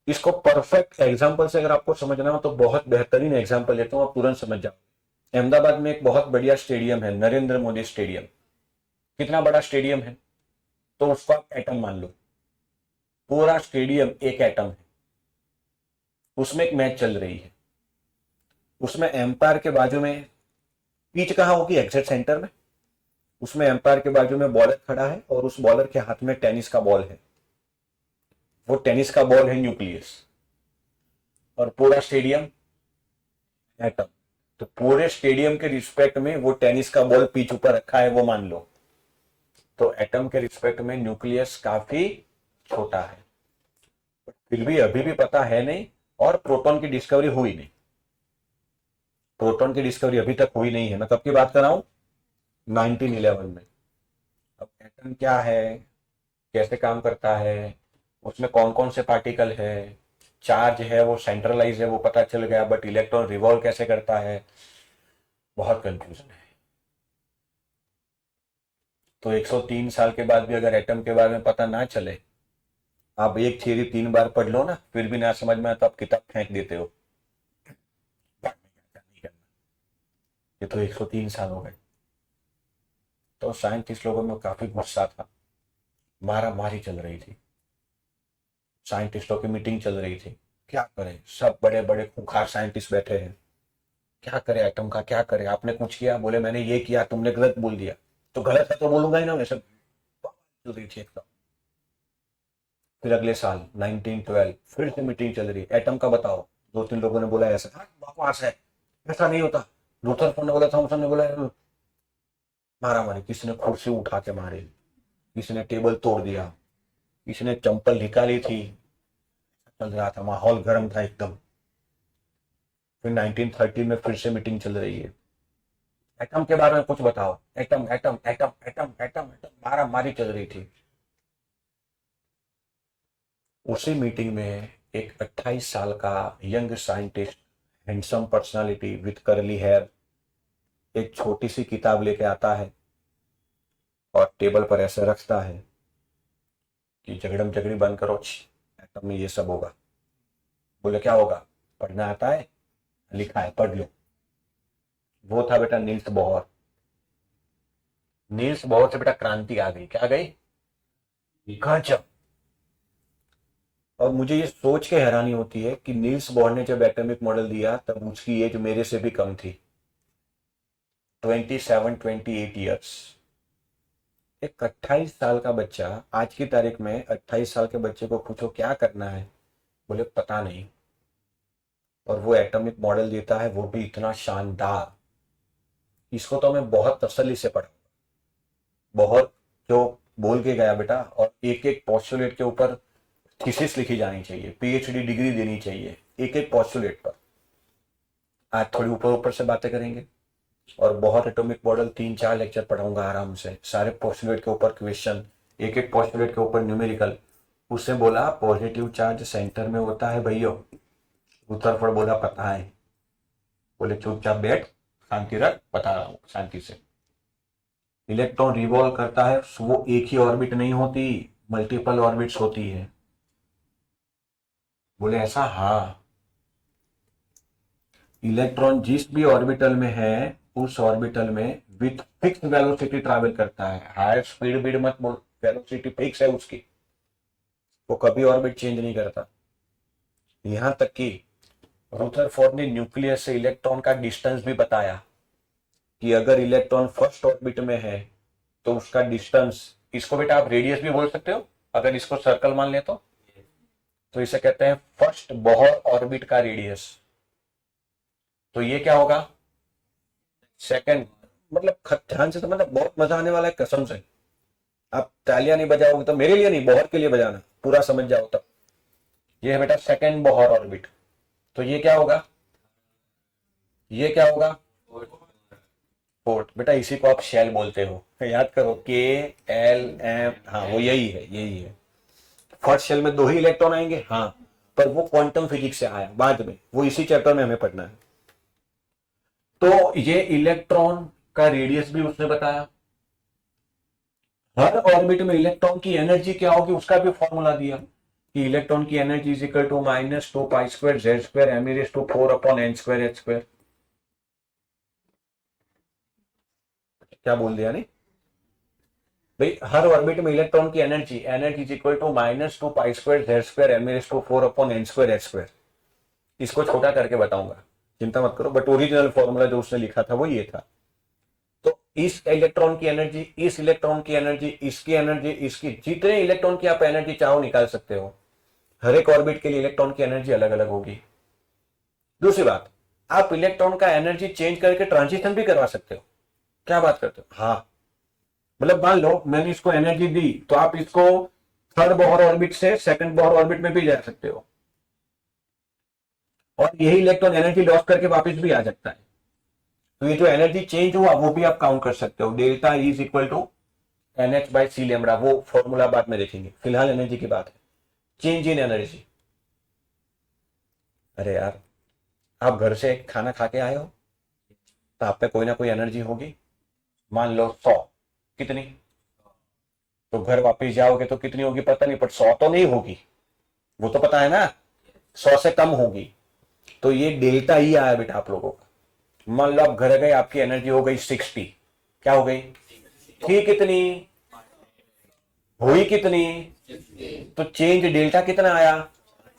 इसको परफेक्ट एग्जांपल से अगर आपको समझना हो तो बहुत बेहतरीन एग्जांपल लेता हूं, आप तुरंत समझ जाओ। अहमदाबाद में एक बहुत बढ़िया स्टेडियम है, नरेंद्र मोदी स्टेडियम। कितना बड़ा स्टेडियम है? तो उसको आप एटम मान लो। पूरा स्टेडियम एक एटम है। उसमें एक मैच चल रही है, उसमें एम्पायर के बाजू में, पिच कहाँ होगी? एग्जैक्ट सेंटर में। उसमें एम्पायर के बाजू में बॉलर खड़ा है, और उस बॉलर के हाथ में टेनिस का बॉल है। वो टेनिस का बॉल है न्यूक्लियस, और पूरा स्टेडियम एटम। तो पूरे स्टेडियम के रिस्पेक्ट में वो टेनिस का बॉल पिच ऊपर रखा है, वो मान लो। तो एटम के रिस्पेक्ट में न्यूक्लियस काफी छोटा है। फिर भी अभी भी पता है नहीं, और प्रोटॉन की डिस्कवरी हुई नहीं। प्रोटॉन की डिस्कवरी अभी तक हुई नहीं है। मैं कब की बात कर रहा हूं? 1911 में। अब एटम क्या है, कैसे काम करता है, उसमें कौन कौन से पार्टिकल है, चार्ज है वो सेंट्रलाइज है वो पता चल गया, बट इलेक्ट्रॉन रिवॉल्व कैसे करता है, बहुत कंफ्यूजन है। तो 103 साल के बाद भी अगर एटम के बारे में पता ना चले, आप एक थियरी 3 बार पढ़ लो ना, फिर भी ना समझ में आए तो आप किताब फेंक देते हो। बाद में क्या नहीं करना, ये तो 103 साल हो गए। तो साइंटिस्ट लोगों में काफी गुस्सा था, मारा मारी चल रही थी, साइंटिस्टों की मीटिंग चल रही थी। क्या करें, सब बड़े बड़े खूंखार साइंटिस्ट बैठे हैं, क्या करे एटम का, क्या करे? आपने कुछ किया? बोले मैंने ये किया, तुमने गलत बोल दिया। तो गलत है तो बोलूंगा ही ना, वैसे चल रही थी एकदम। फिर अगले साल 1912 फिर से मीटिंग चल रही, एटम का बताओ। 2-3 लोगों ने बोला ऐसा, हाँ, बकवास है, ऐसा नहीं होता। रुथरफोर्ड ने बोला, थॉमसन ने बोला। मारा मारी, किसी ने कुर्सी उठा के मारी, किसी ने टेबल तोड़ दिया, किसी ने चंपल निकाली थी। चल रहा था, माहौल गर्म था एकदम। फिर 1913 में फिर से मीटिंग चल रही है, एटम के बारे में कुछ बताओ। Atom atom atom atom atom atom, मारा मारी चल रही थी। उसी मीटिंग में एक 28 साल का young scientist, handsome personality with curly hair, एक छोटी सी किताब लेके आता है और टेबल पर ऐसे रखता है कि झगड़म झगड़ी बंद करो, एटम में ये सब होगा। बोले क्या होगा? पढ़ना आता है? लिखा है, पढ़ लो। वो था बेटा नील्स बोहर। नील्स बोहर से बेटा क्रांति आ गई। क्या आ गई? गजब। और मुझे ये सोच के हैरानी होती है कि नील्स बोहर ने जब एटॉमिक मॉडल दिया तब उसकी एज मेरे से भी कम थी, 27-28 ईयर्स। एक 28 साल का बच्चा, आज की तारीख में 28 साल के बच्चे को पूछो क्या करना है, बोले पता नहीं। और वो एटॉमिक मॉडल देता है, वो भी इतना शानदार। इसको तो मैं बहुत तसल्ली से पढ़ा, बहुत जो बोल के गया बेटा। और एक एक पॉस्टुलेट के ऊपर थीसिस लिखी जानी चाहिए, पीएचडी डिग्री देनी चाहिए एक एक पॉस्टुलेट पर। आज थोड़ी ऊपर ऊपर से बातें करेंगे, और बहुत एटॉमिक मॉडल 3-4 लेक्चर पढ़ाऊंगा आराम से, सारे पॉस्टुलेट के ऊपर क्वेश्चन, एक एक पोस्टुलेट के ऊपर न्यूमेरिकल। उसने बोला पॉजिटिव चार्ज सेंटर में होता है भैया। उत्तरफड़ बोला पता है। बोले चुपचाप बैठ, शांति रख, बता रहा हूं शांति से। इलेक्ट्रॉन रिवॉल्व करता है, वो एक ही ऑर्बिट नहीं होती, मल्टीपल ऑर्बिट्स होती है। बोले ऐसा? हाँ। इलेक्ट्रॉन जिस भी ऑर्बिटल में है उस ऑर्बिटल में विथ फिक्स वेलोसिटी ट्रैवल करता है। हायर स्पीड बीड मत बोल, वेलोसिटी फिक्स है उसकी, वो कभी ऑर्बिट चेंज नहीं करता। यहां तक कि रुदरफोर्ड ने न्यूक्लियस से इलेक्ट्रॉन का डिस्टेंस भी बताया कि अगर इलेक्ट्रॉन फर्स्ट ऑर्बिट में है तो उसका डिस्टेंस, इसको बेटा आप रेडियस भी बोल सकते हो, अगर इसको सर्कल मान ले तो इसे कहते हैं फर्स्ट बोहर ऑर्बिट का रेडियस। तो ये क्या होगा? सेकंड। मतलब ध्यान से, तो मतलब बहुत मजा आने वाला है कसम से। आप तालियां नहीं बजाओगे तो, मेरे लिए नहीं, बोहर के लिए बजाना, पूरा समझ जाओ तब। ये है बेटा सेकंड बोहर ऑर्बिट। तो ये क्या होगा? ये क्या होगा? फोर्थ। बेटा इसी को आप शेल बोलते हो, याद करो, के एल एम, हाँ वो यही है, यही है। फर्स्ट शेल में 2 ही इलेक्ट्रॉन आएंगे, हाँ, पर वो क्वांटम फिजिक्स से आया बाद में, वो इसी चैप्टर में हमें पढ़ना है। तो ये इलेक्ट्रॉन का रेडियस भी उसने बताया। हर ऑर्बिट में इलेक्ट्रॉन की एनर्जी क्या होगी उसका भी फॉर्मूला दिया कि इलेक्ट्रॉन की energy is equal to -2 pi square Z square m e raise to 4 upon n square h square. क्या बोल दिया? नहीं भाई, हर ऑर्बिट में इलेक्ट्रॉन की energy is equal to -2 pi square Z square m e raise to 4 upon n square h square. इसको छोटा करके बताऊंगा, चिंता मत करो, बट ओरिजिनल फॉर्मूला जो उसने लिखा था वो ये था। तो इस इलेक्ट्रॉन की एनर्जी, इस इलेक्ट्रॉन की एनर्जी, इसकी एनर्जी, इसकी, जितने इलेक्ट्रॉन की आप एनर्जी चाहो निकाल सकते हो। हर एक ऑर्बिट के लिए इलेक्ट्रॉन की एनर्जी अलग अलग होगी। दूसरी बात, आप इलेक्ट्रॉन का एनर्जी चेंज करके ट्रांजिशन भी करवा सकते हो। क्या बात करते हो? हाँ, मतलब मान लो मैंने इसको एनर्जी दी तो आप इसको थर्ड बोहर ऑर्बिट से सेकंड बोहर ऑर्बिट में भी जा सकते हो, और यही इलेक्ट्रॉन एनर्जी लॉस करके वापस भी आ सकता है। तो ये जो एनर्जी चेंज हुआ वो भी आप काउंट कर सकते हो। Delta is equal to NH by c lambda, वो फॉर्मूला बाद में देखेंगे, फिलहाल एनर्जी की बात है। Change in energy. अरे यार, आप घर से खाना खा के आए हो तो आप पे कोई ना कोई एनर्जी होगी। मान लो 100, कितनी? तो घर वापस जाओगे तो कितनी होगी पता नहीं, पर 100 तो नहीं होगी, वो तो पता है ना, 100 से कम होगी। तो ये डेल्टा ही आया बेटा आप लोगों का। मान लो आप घर गए, आपकी एनर्जी हो गई 60, क्या हो गई? थी कितनी? हुई कितनी? तो चेंज डेल्टा कितना आया?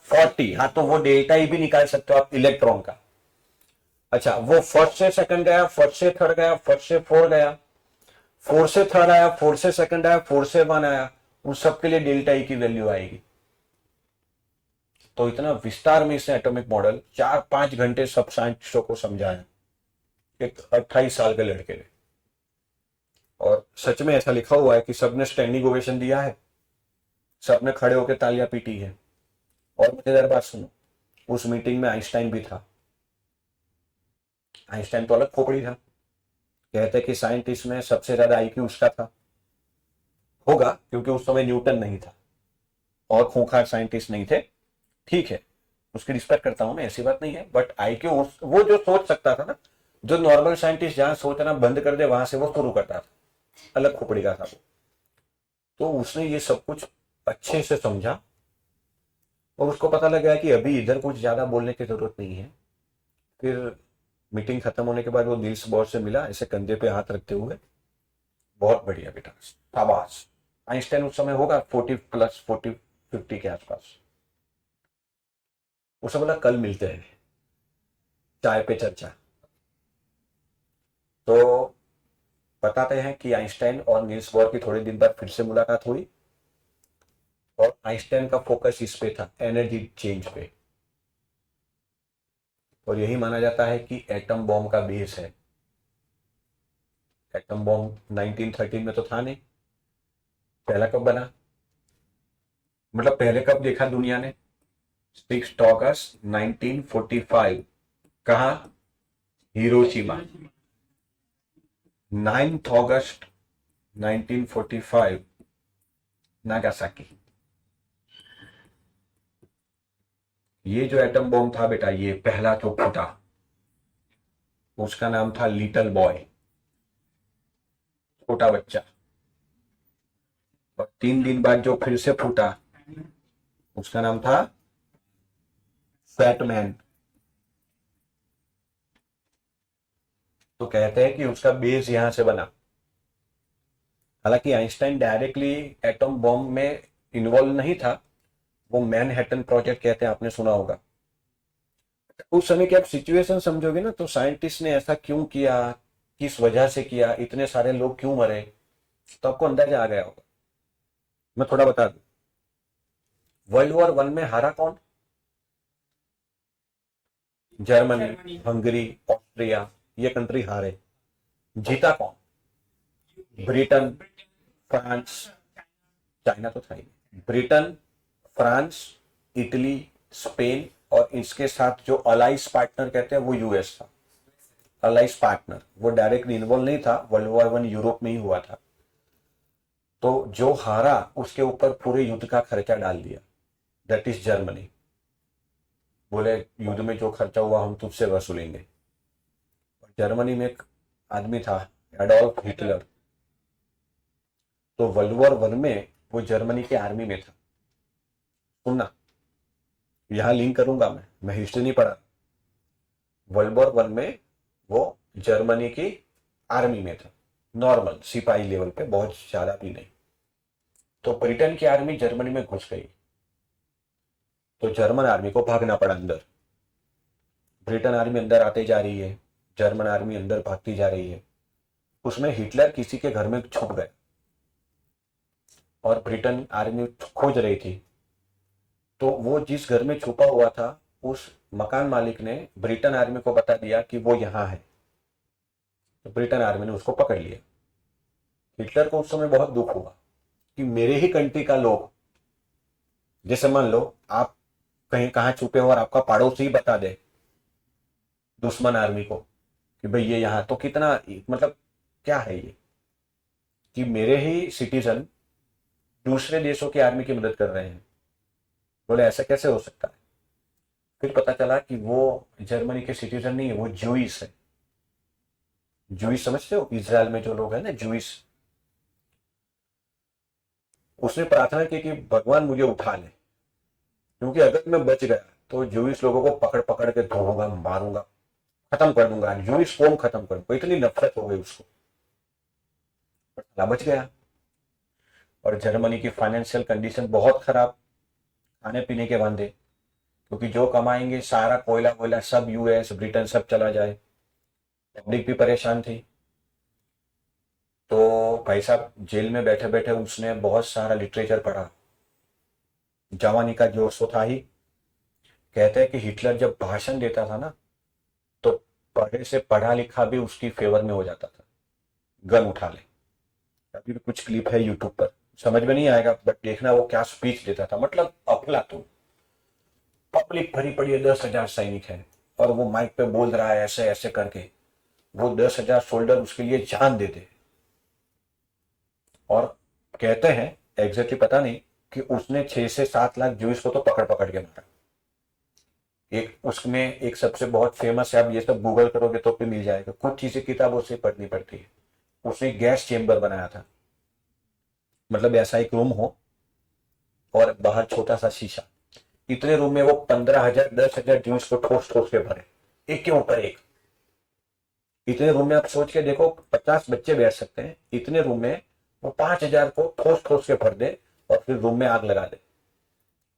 40। हाँ, तो वो डेल्टा ही भी निकाल सकते हो आप इलेक्ट्रॉन का। अच्छा, वो फर्स्ट से सेकंड गया, फर्स्ट से थर्ड गया, फर्स्ट से फोर गया, फोर से थर्ड आया, फोर से सेकंड आया, फोर से वन आया, उन सबके लिए डेल्टा ई की वैल्यू आएगी। तो इतना विस्तार में इसने एटॉमिक मॉडल 4-5 घंटे सब साइंटिस्टों को समझाया, एक 28 साल के लड़के ने। और सच में ऐसा लिखा हुआ है कि सबने स्टैंडिंग ओवेशन दिया है, सबने खड़े होकर तालियां पीटी है। और मजेदार बात सुनो, उस मीटिंग में आइंस्टाइन भी था। आइंस्टाइन तो अलग खोपड़ी था, कहते कि साइंटिस्ट में सबसे ज्यादा आईक्यू उसका था, होगा, क्योंकि उस समय न्यूटन नहीं था और खूंखार साइंटिस्ट नहीं थे। ठीक है, उसकी रिस्पेक्ट करता हूं मैं, ऐसी बात नहीं है, बट आईक्यू वो जो सोच सकता था ना, जो नॉर्मल साइंटिस्ट जहां सोचना बंद कर दे वहां से वो शुरू करता था, अलग खोपड़ी का था वो। तो उसने ये सब कुछ अच्छे से समझा और उसको पता लगा कि अभी इधर कुछ ज्यादा बोलने की जरूरत नहीं है। फिर मीटिंग खत्म होने के बाद वो नील्स बोर से मिला, ऐसे कंधे पे हाथ रखते हुए, बहुत बढ़िया बेटा, शाबाश। आइंस्टाइन उस समय होगा 40 प्लस, 40-50 के आसपास। उसने बोला कल मिलते हैं, चाय पे चर्चा। तो बताते हैं कि आइंस्टाइन और नील्स बोर की थोड़े दिन बाद फिर से मुलाकात हुई और आइंस्टाइन का फोकस इस पे था, एनर्जी चेंज पे। और यही माना जाता है कि एटम बॉम्ब का बेस है। एटम बॉम्ब 1913 में तो था नहीं, पहला कब बना, मतलब पहले कब देखा दुनिया ने? 6 अगस्त 1945। कहा? हिरोशिमा। 9 अगस्त 1945 नागासाकी। ये जो एटम बॉम्ब था बेटा, ये पहला जो फूटा, उसका नाम था लिटिल बॉय, छोटा बच्चा। और 3 दिन बाद जो फिर से फूटा, उसका नाम था फैट मैन। तो कहते हैं कि उसका बेस यहां से बना। हालांकि आइंस्टाइन डायरेक्टली एटम बॉम्ब में इन्वॉल्व नहीं था, वो मैनहट्टन प्रोजेक्ट कहते हैं, आपने सुना होगा। उस समय की आप सिचुएशन समझोगे ना, तो साइंटिस्ट ने ऐसा क्यों किया, किस वजह से किया, इतने सारे लोग क्यों मरे, तो आपको अंदाजा आ गया होगा। मैं थोड़ा बता दूं, वर्ल्ड वॉर 1 में हारा कौन? जर्मनी, हंगरी, ऑस्ट्रिया, ये कंट्री हारे। जीता कौन? ब्रिटेन, फ्रांस, चाइना तो था ही नहीं। ब्रिटेन, फ्रांस, इटली, स्पेन, और इसके साथ जो अलाइज पार्टनर कहते हैं वो यूएस था। अलाइज पार्टनर, वो डायरेक्टली इन्वॉल्व नहीं था, वर्ल्ड वॉर 1 यूरोप में ही हुआ था। तो जो हारा उसके ऊपर पूरे युद्ध का खर्चा डाल दिया, दैट इज जर्मनी। बोले युद्ध में जो खर्चा हुआ हम तुझसे वसूलेंगे। जर्मनी में एक आदमी था, एडोल्फ हिटलर। तो वर्ल्ड वॉर 1 में वो जर्मनी के आर्मी में था। सुनना, यहां लिंक करूंगा, मैं हिस्ट्री नहीं पढ़ा। वर्ल्ड वॉर 1 में वो जर्मनी की आर्मी में था, नॉर्मल सिपाही लेवल पे, बहुत ज्यादा भी नहीं। तो ब्रिटेन की आर्मी जर्मनी में घुस गई, तो जर्मन आर्मी को भागना पड़ा अंदर। ब्रिटेन आर्मी अंदर आते जा रही है, जर्मन आर्मी अंदर भागती जा रही है। उसमें हिटलर किसी के घर में छुप गए और ब्रिटेन आर्मी खोज रही थी। तो वो जिस घर में छुपा हुआ था, उस मकान मालिक ने ब्रिटेन आर्मी को बता दिया कि वो यहां है। तो ब्रिटेन आर्मी ने उसको पकड़ लिया। हिटलर को उस समय बहुत दुख हुआ कि मेरे ही कंट्री का लोग, जैसे मान लो आप कहीं कहाँ छुपे हो और आपका पड़ोसी ही बता दे दुश्मन आर्मी को कि भाई ये यहाँ, तो कितना, मतलब क्या है ये, कि मेरे ही सिटीजन दूसरे देशों की आर्मी की मदद कर रहे हैं। बोले ऐसा कैसे हो सकता है? फिर पता चला कि वो जर्मनी के सिटीजन नहीं है, वो जूइस है। जूइस समझते हो, इसराइल में जो लोग हैं ना, जूइस। उसने प्रार्थना की कि भगवान मुझे उठा ले, क्योंकि अगर मैं बच गया तो जूइस लोगों को पकड़ पकड़ के धोऊंगा, मारूंगा, खत्म कर दूंगा, जूइस कौम खत्म कर दूंगा। इतनी नफरत हो गई उसको, पर बच गया। और जर्मनी की फाइनेंशियल कंडीशन बहुत खराब, खाने पीने के वांदे, क्योंकि जो कमाएंगे सारा कोयला वोयला सब यूएस ब्रिटेन सब चला जाए। पब्लिक भी परेशान थी। तो भाई साहब जेल में बैठे बैठे उसने बहुत सारा लिटरेचर पढ़ा, जवानी का जोश तो था ही। कहते हैं कि हिटलर जब भाषण देता था ना, तो पढ़े से पढ़ा लिखा भी उसकी फेवर में हो जाता था, गन उठा ले। अभी भी कुछ क्लिप है यूट्यूब पर, समझ में नहीं आएगा बट देखना वो क्या स्पीच देता था, मतलब अफलातून। पब्लिक भरी पड़ी है, 10,000 सैनिक है, और वो माइक पे बोल रहा है ऐसे ऐसे करके, वो 10,000 सोल्डर उसके लिए जान देते। और कहते हैं, एग्जैक्टली पता नहीं, कि उसने 6 से 7 लाख जूस को तो पकड़ पकड़ के मारा। एक उसमें एक सबसे बहुत फेमस है, आप ये सब गूगल करोगे तो भी मिल जाएगा, कुछ चीजें किताबों से पढ़नी पड़ती है। उसने गैस चेम्बर बनाया था, मतलब ऐसा एक रूम हो और बाहर छोटा सा शीशा, इतने रूम में वो 15,000 10,000 जूस को ठोस ठोस के भरे, एक के ऊपर एक। इतने रूम में आप सोच के देखो, 50 बच्चे बैठ सकते हैं, इतने रूम में वो 5,000 को ठोस ठोस के भर दे और फिर रूम में आग लगा दे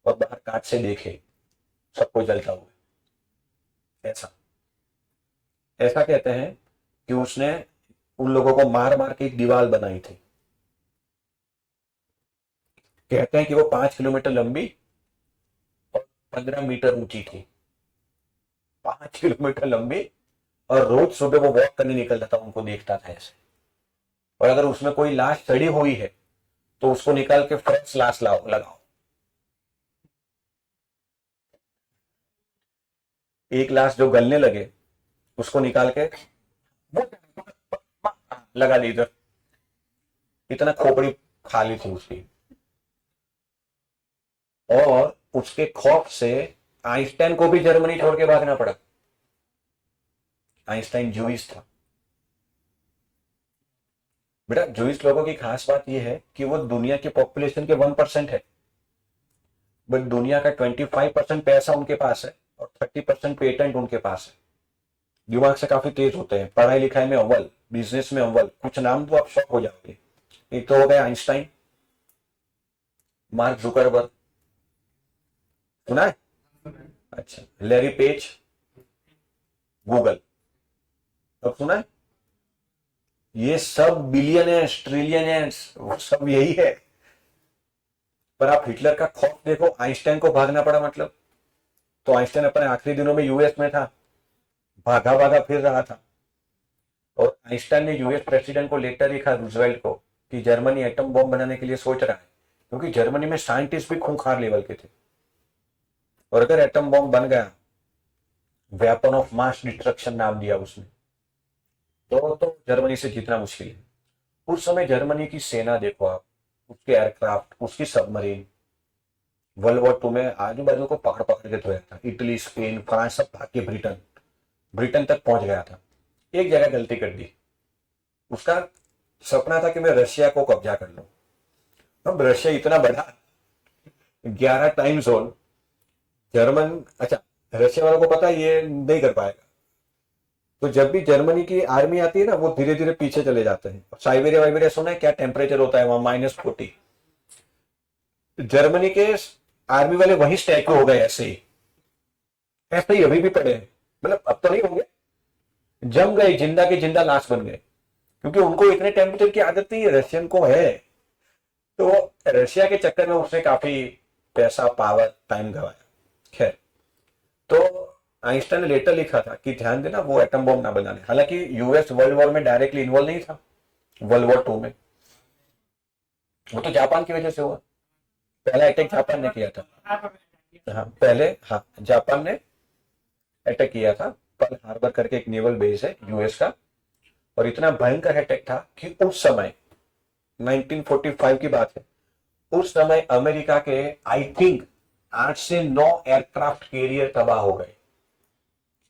और बाहर कांच से देखे सबको जलता हुआ। ऐसा ऐसा कहते हैं कि उसने उन लोगों को मार मार के एक दीवार बनाई थी। कहते हैं कि वो 5 किलोमीटर लंबी और 15 मीटर ऊंची थी, 5 किलोमीटर लंबी। और रोज सुबह वो वॉक करने निकलता था, उनको देखता था ऐसे। और अगर उसमें कोई लाश चढ़ी हुई है तो उसको निकाल के फ्रेश लाश लगाओ। एक लाश जो गलने लगे उसको निकाल के लगा दी इधर। इतना खोपड़ी खाली थी उसकी। और उसके खौफ से आइंस्टाइन को भी जर्मनी छोड़ के भागना पड़ा। आइंस्टाइन जूइश था। बेटा जूइश लोगों की खास बात यह है कि वो दुनिया की पॉपुलेशन के 1% है, बट दुनिया का 25% पैसा उनके पास है और 30% पेटेंट उनके पास है। दिमाग से काफी तेज होते हैं, पढ़ाई लिखाई में अव्वल, बिजनेस में अव्वल। कुछ नाम तो आप शॉक हो जाओगे। एक तो हो गया आइंस्टाइन, मार्क जुकरबर्ग, सुना है? अच्छा, लैरी पेज, गूगल, अब सुना है? ये सब बिलियनर्स ट्रिलियनर्स वो सब यही है। पर आप हिटलर का खौफ देखो, आइंस्टाइन को भागना पड़ा मतलब। तो आइंस्टाइन अपने आखिरी दिनों में यूएस में था, भागा भागा फिर रहा था। और आइंस्टाइन ने यूएस प्रेसिडेंट को लेटर लिखा, रूजवेल्ट को, कि जर्मनी एटम बॉम्ब बनाने के लिए सोच रहा है, क्योंकि जर्मनी में साइंटिस्ट भी खूंखार लेवल के थे। और अगर एटम बॉम्ब बन गया, वेपन ऑफ मास डिस्ट्रक्शन नाम दिया उसने, तो जर्मनी से जीतना मुश्किल है। उस समय जर्मनी की सेना देखो आप, उसके एयरक्राफ्ट, उसकी सबमरीन। वर्ल्ड वॉर टू में आजू बाजू को पकड़ पकड़ के धोया था। इटली, स्पेन, फ्रांस सब भाग के ब्रिटेन, ब्रिटेन तक पहुंच गया था। एक जगह गलती कर दी, उसका सपना था कि मैं रशिया को कब्जा कर लूं। अब रशिया इतना बड़ा, 11 टाइम जोन, जर्मन, अच्छा, रशिया वालों को पता है ये नहीं कर पाएगा। तो जब भी जर्मनी की आर्मी आती है ना, वो धीरे धीरे पीछे चले जाते हैं। साइबेरिया वाइबेरिया सुना है क्या टेम्परेचर होता है वहां? -40। जर्मनी के आर्मी वाले वहीं स्टैच्यू हो गए, ऐसे ही, ऐसे ही अभी भी पड़े हैं। मतलब अब तो नहीं होंगे, जम गए, जिंदा के जिंदा लाश बन गए, क्योंकि उनको इतने टेम्परेचर की आदत नहीं है, रशियन को है। तो रशिया के चक्कर में उसने काफी पैसा, पावर, टाइम गवाया। खैर, तो आइंस्टाइन ने लेटर लिखा था कि ध्यान देना वो एटम बॉम्ब ना बनाने। हालांकि यूएस वर्ल्ड वॉर में डायरेक्टली इन्वॉल्व नहीं था, वर्ल्ड वॉर टू में, वो तो जापान की वजह से हुआ। पहला अटैक जापान ने किया था। हाँ पहले, हाँ जापान ने अटैक किया था। पर्ल हार्बर करके एक नेवल बेस है यूएस का, और इतना भयंकर अटैक था कि उस समय 1945 की बात है, उस समय अमेरिका के आई थिंक 8 से 9 एयरक्राफ्ट कैरियर तबाह हो गए।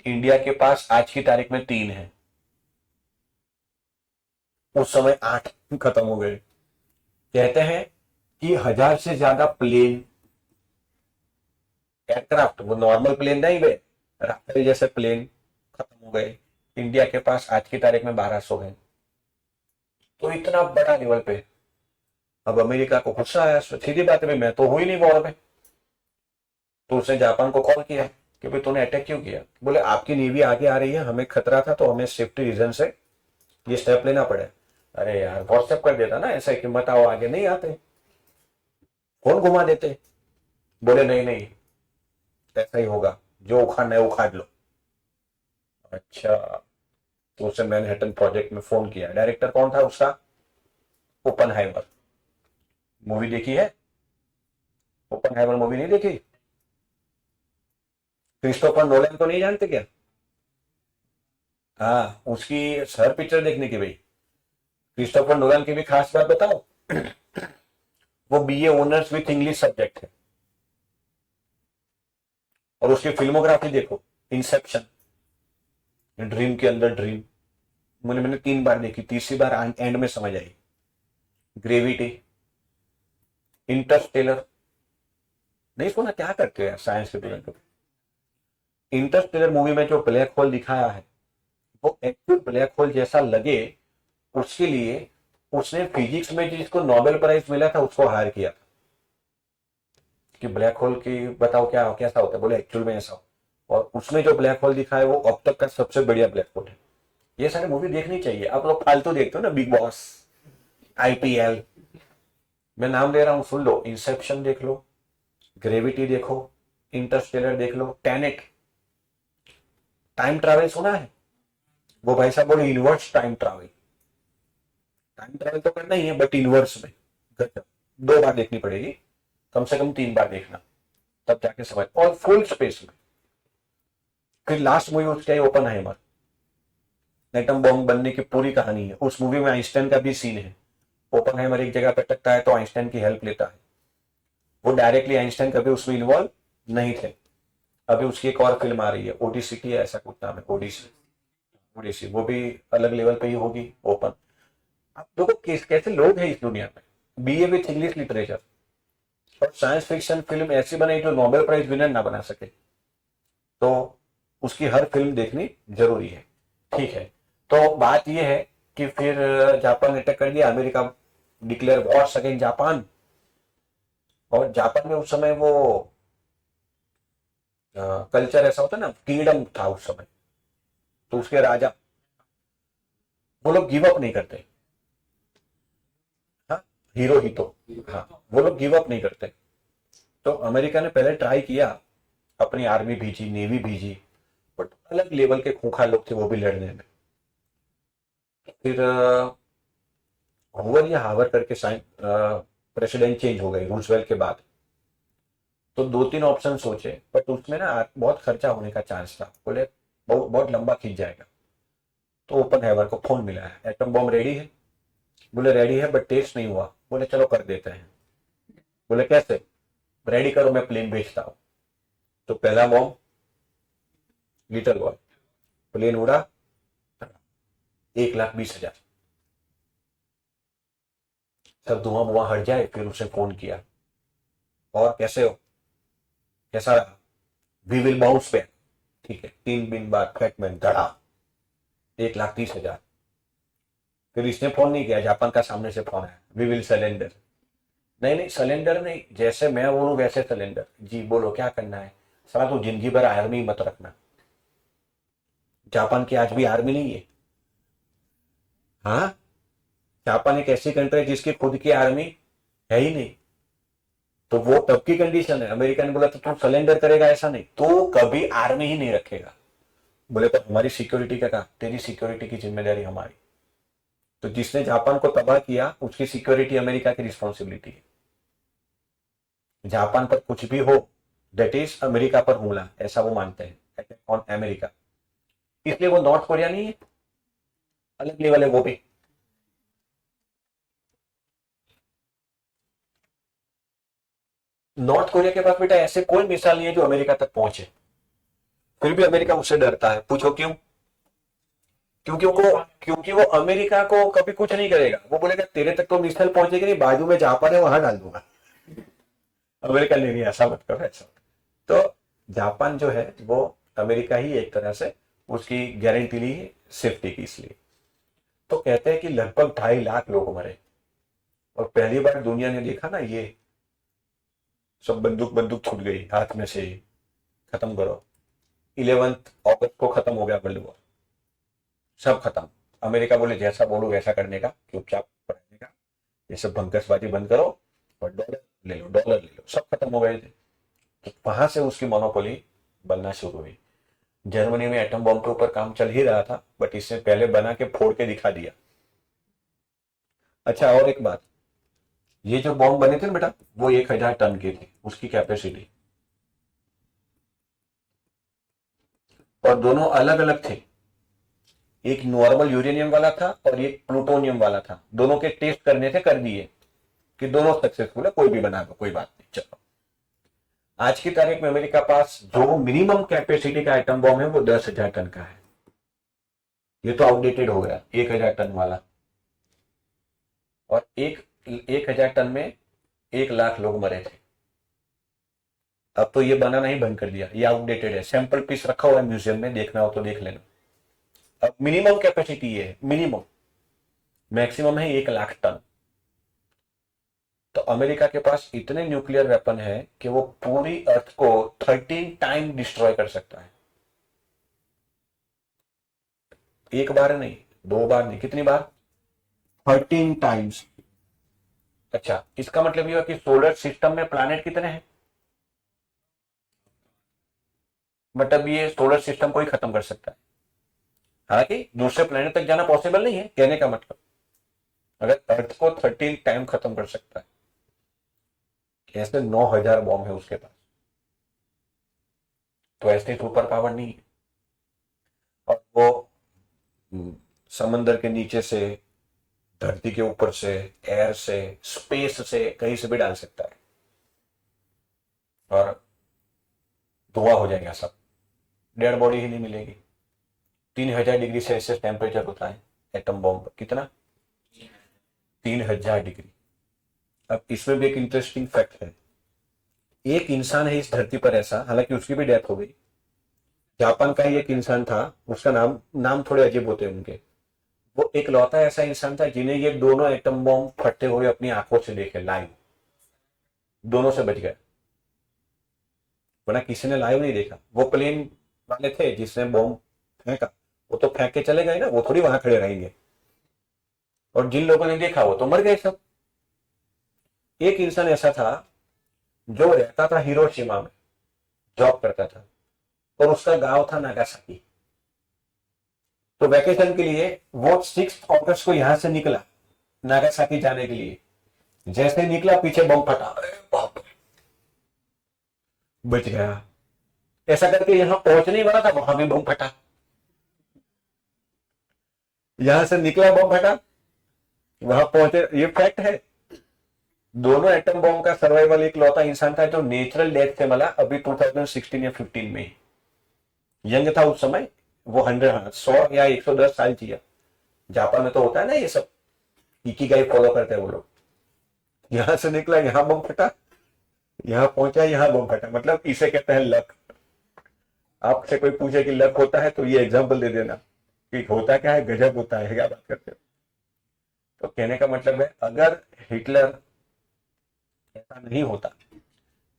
इंडिया के पास आज की तारीख में 3 है, उस समय 8 खत्म हो गए। कहते हैं कि 1000 से ज्यादा प्लेन, एयरक्राफ्ट, वो नॉर्मल प्लेन नहीं वे, राफेल जैसे प्लेन खत्म हो गए। इंडिया के पास आज की तारीख में 1200 है। तो इतना बड़ा लेवल पे। अब अमेरिका को गुस्सा आया, सीधी बात है, मैं तो हुई नहीं वॉर में। तो उसने जापान को कॉल किया कि भाई तूने अटैक क्यों किया? बोले आपकी नेवी आगे आ रही है, हमें खतरा था, तो हमें सेफ्टी रीजन से ये स्टेप लेना पड़े। अरे यार व्हाट्सएप कर देता ना ऐसा कि मत आओ, आगे नहीं आते, फोन घुमा देते। बोले नहीं नहीं, ऐसा ही होगा, जो उखाड़ना है उखाड़ लो। अच्छा, तो उसे मैनहट्टन प्रोजेक्ट में फोन किया। डायरेक्टर कौन था उसका? ओपनहाइमर। मूवी देखी है? ओपनहाइमर मूवी नहीं देखी? क्रिस्टोफर नोलन को नहीं जानते क्या? हाँ, उसकी हर पिक्चर देखने की भाई। क्रिस्टोफर नोलन की भी खास बात बताओ, वो BA honours with English subject है। और उसकी फिल्मोग्राफी देखो, इंसेप्शन, ड्रीम के अंदर ड्रीम, मैंने 3 बार देखी, तीसरी बार एंड में समझ आई। ग्रेविटी, इंटरस्टेलर, नहीं सुना? क्या करते हो यार साइंस के स्टूडेंट। इंटरस्टेलर मूवी में जो ब्लैक होल दिखाया है, वो एक्चुअल ब्लैक होल जैसा लगे, उसके लिए उसने फिजिक्स में जिसको नोबेल प्राइज मिला था उसको हायर किया था कि ब्लैक होल की बताओ क्या कैसा होता है। बोले एक्चुअल में ऐसा हो। और उसमें जो ब्लैक होल दिखा है वो अब तक का सबसे बढ़िया ब्लैक होल है। ये सारी मूवी देखनी चाहिए। आप लोग फालतू देखते हो ना, बिग बॉस, आईपीएल, मैं नाम ले रहा हूं, सुन लो। इंसेप्शन देख लो, ग्रेविटी देखो, इंटरस्टेलर देख लो, टेनेट। टाइम ट्रैवल सुना है? वो भाई साहब बोले inverse time travel. Time travel तो करना ही है, बट इनवर्स में। गजब। 2 बार देखनी पड़ेगी, कम से कम 3 बार देखना, तब जाके समझ। और फुल स्पेस में। फिर लास्ट मूवी उसकी आई ओपनहाइमर, एटम बॉम्ब बनने की पूरी कहानी है। उस मूवी में आइंस्टाइन का भी सीन है। ओपनहाइमर एक जगह पे अटकता है तो आइंस्टाइन की हेल्प लेता है। वो डायरेक्टली आइंस्टाइन कभी उसमें इन्वॉल्व नहीं थे। अभी उसकी एक और फिल्म आ रही है, ओडीसी है ऐसा कुछ नाम है, ओडीसी। ओडीसी वो भी अलग लेवल पे ही होगी, ओपन। आप देखो कैसे लोग हैं इस दुनिया में, बीए विथ इंग्लिश लिटरेचर, और साइंस फिक्शन फिल्म ऐसी बनाई जो नोबेल प्राइज विनर ना बना सके, तो उसकी हर फिल्म देखनी जरूरी है। ठीक है, तो बात यह है कि फिर जापान ने अटैक कर दिया, America declare war against Japan. और जापान में उस समय वो कल्चर ऐसा होता है ना, किंगडम था उस समय, तो उसके राजा, वो लोग गिव अप नहीं करते। हाँ, हीरो ही तो। हाँ, वो लोग गिव अप नहीं करते। तो अमेरिका ने पहले ट्राई किया, अपनी आर्मी भेजी, नेवी भेजी, बट अलग लेवल के खूंखार लोग थे वो भी लड़ने में। फिर हूवर या हावर करके प्रेसिडेंट चेंज हो गए रूजवेल्ट के बाद। तो दो तीन ऑप्शन सोचे, बट उसमें ना बहुत खर्चा होने का चांस था, बोले बहुत बहुत लंबा खींच जाएगा। तो ओपन हैवर को फोन मिला है, एटम बॉम्ब रेडी है? बोले रेडी है, बट टेस्ट नहीं हुआ। बोले चलो कर देते हैं। बोले कैसे? रेडी करो, मैं प्लेन भेजता हूँ। तो पहला बॉम्ब, लिटिल बॉय, प्लेन उड़ा, 1,20,000। सब धुआं मुआं हट जाए, फिर उसे फोन किया, और कैसे हो, कैसा रहा? We will bounce back. ठीक है, 3 दिन बाद फ्रैगमेंट धड़ा, 1,30,000। फिर इसने फोन नहीं किया, जापान का सामने से फोन आया, वी विल सरेंडर। नहीं नहीं, सलेंडर नहीं, जैसे मैं बोलूं वैसे सलेंडर। जी बोलो क्या करना है? साला तू जिंदगी भर आर्मी मत रखना। जापान की आज भी आर्मी नहीं है। हाँ, जापान एक ऐसी कंट्री है जिसकी खुद की आर्मी है ही नहीं। तो वो तब की कंडीशन है। अमेरिका ने बोला तो तू सलेंडर करेगा, ऐसा नहीं, तो कभी आर्मी ही नहीं रखेगा। बोले तो हमारी सिक्योरिटी का कहा, तेरी सिक्योरिटी की जिम्मेदारी हमारी। तो जिसने जापान को तबाह किया उसकी सिक्योरिटी अमेरिका की रिस्पॉन्सिबिलिटी है। जापान पर कुछ भी हो, दैट इज अमेरिका पर हमला, ऐसा वो मानते हैं, अटैक ऑन अमेरिका। इसलिए वो नॉर्थ कोरिया नहीं है, अलग लेवल है वो भी। नॉर्थ कोरिया के पास बेटा ऐसे कोई मिसाइल नहीं है जो अमेरिका तक पहुंचे, फिर भी अमेरिका उससे डरता है। पूछो क्यों? क्योंकि वो अमेरिका को कभी कुछ नहीं करेगा। वो बोलेगा तेरे तक तो मिसाइल पहुंचेगी नहीं, बाजू में जापान है वहां डाल दूंगा। अमेरिका नहीं नहीं, ऐसा मत करो, ऐसा। तो जापान जो है वो अमेरिका ही एक तरह से उसकी गारंटी ली है सेफ्टी की, इसलिए। तो कहते हैं कि लगभग 2.5 लाख लोग मरे। और पहली बार दुनिया ने देखा ना, ये सब बंदूक बंदूक छूट गई हाथ में से, खत्म करो। 11 अगस्त को खत्म हो गया वर्ल्ड वॉर, सब खत्म। अमेरिका बोले जैसा बोलो वैसा करने का, चुपचाप रहने का, ये सब भंकसबाजी बंद करो, और डॉलर ले लो, डॉलर ले लो, सब खत्म हो गए थे। तो वहां से उसकी मोनोपोली बनना शुरू हुई। जर्मनी में एटम बॉम्ब के ऊपर काम चल ही रहा था, बट इसने पहले बना के फोड़ के दिखा दिया। अच्छा, और एक बात, ये जो बॉम्ब बने थे ना बेटा, वो 1,000 टन के थे उसकी कैपेसिटी, और दोनों अलग अलग थे। एक नॉर्मल यूरेनियम वाला था और एक प्लूटोनियम वाला था। दोनों के टेस्ट करने थे, कर दिए कि दोनों सक्सेसफुल है, कोई भी बना दो, कोई बात नहीं, चलो। आज की तारीख में अमेरिका पास जो मिनिमम कैपेसिटी का एटम बॉम्ब है वो 10,000 टन का है। ये तो आउटडेटेड हो गया 1,000 टन वाला। और 1,000 टन में 1 लाख लोग मरे थे। अब तो ये बनाना ही बंद कर दिया, ये आउटडेटेड है। सैंपल पीस रखा हुआ है म्यूजियम में, देखना हो तो देख लेना। अब मिनिमम कैपेसिटी ये है, मिनिमम। मैक्सिमम है 1 लाख टन। तो अमेरिका के पास इतने न्यूक्लियर वेपन है कि वो पूरी अर्थ को 13 टाइम डिस्ट्रॉय कर सकता है। एक बार नहीं, 2 बार नहीं, कितनी बार? 13 टाइम्स। अच्छा, इसका मतलब ये हुआ कि सोलर सिस्टम में प्लैनेट कितने हैं? मतलब ये सोलर सिस्टम को ही खत्म कर सकता है। हालांकि दूसरे प्लैनेट तक जाना पॉसिबल नहीं है, कहने का मतलब, अगर अर्थ को 13 टाइम खत्म कर सकता है, ऐसे 9,000 बॉम्ब है उसके पास। तो ऐसे सुपर पावर नहीं है। और वो समंदर के नीचे से, धरती के ऊपर से, एयर से, स्पेस से, कहीं से भी डाल सकता है। और धुआं हो जाएगा सब, डेड बॉडी ही नहीं मिलेगी। 3000 डिग्री सेल्सियस टेम्परेचर होता है एटम बॉम्ब। कितना? 3000 डिग्री। अब इसमें भी एक इंटरेस्टिंग फैक्ट है, एक इंसान है इस धरती पर ऐसा, हालांकि उसकी भी डेथ हो गई, जापान का ही एक इंसान था, उसका नाम नाम थोड़े अजीब होते हैं उनके। वो एक लौता ऐसा इंसान था जिन्हें ये दोनों एटम बॉम्ब फटते हुए अपनी आंखों से देखे लाइव, दोनों से बच गए, वरना किसी ने लाइव नहीं देखा। वो प्लेन वाले थे जिसने बॉम्ब फेंका, वो तो फेंक के चले गए ना, वो थोड़ी वहां खड़े रहेंगे। और जिन लोगों ने देखा वो तो मर गए सब। एक इंसान ऐसा था जो रहता था हिरोशिमा में, जॉब करता था, और उसका गांव था नागासाकी। तो वैकेशन के लिए वो 6 अगस्त को यहां से निकला नागासाकी जाने के लिए। जैसे निकला पीछे बम फटा, अरे बाप रे, बच गया। ऐसा करके यहां पहुंचने वाला था, वहां भी बम फटा, यहां से निकला बम फटा, वहां पहुंचे। ये फैक्ट है। दोनों एटम बॉम्ब का सर्वाइवल एक लौता इंसान था जो नेचुरल डेथ से मला अभी 2016 या 15 में। यंग था उस समय वो, 100 या 110 साल जिया। जापान में तो होता है ना ये सब, इकिगाई फॉलो करते हैं वो लोग। यहां से निकला, यहां बम फटा, यहां पहुंचा, यहां बम फटा, मतलब इसे कहते हैं लक। आपसे कोई पूछे कि लक होता है तो ये एग्जांपल दे देना कि होता क्या है, गजब होता है, क्या बात करते हो। तो कहने का मतलब है, अगर हिटलर ऐसा नहीं होता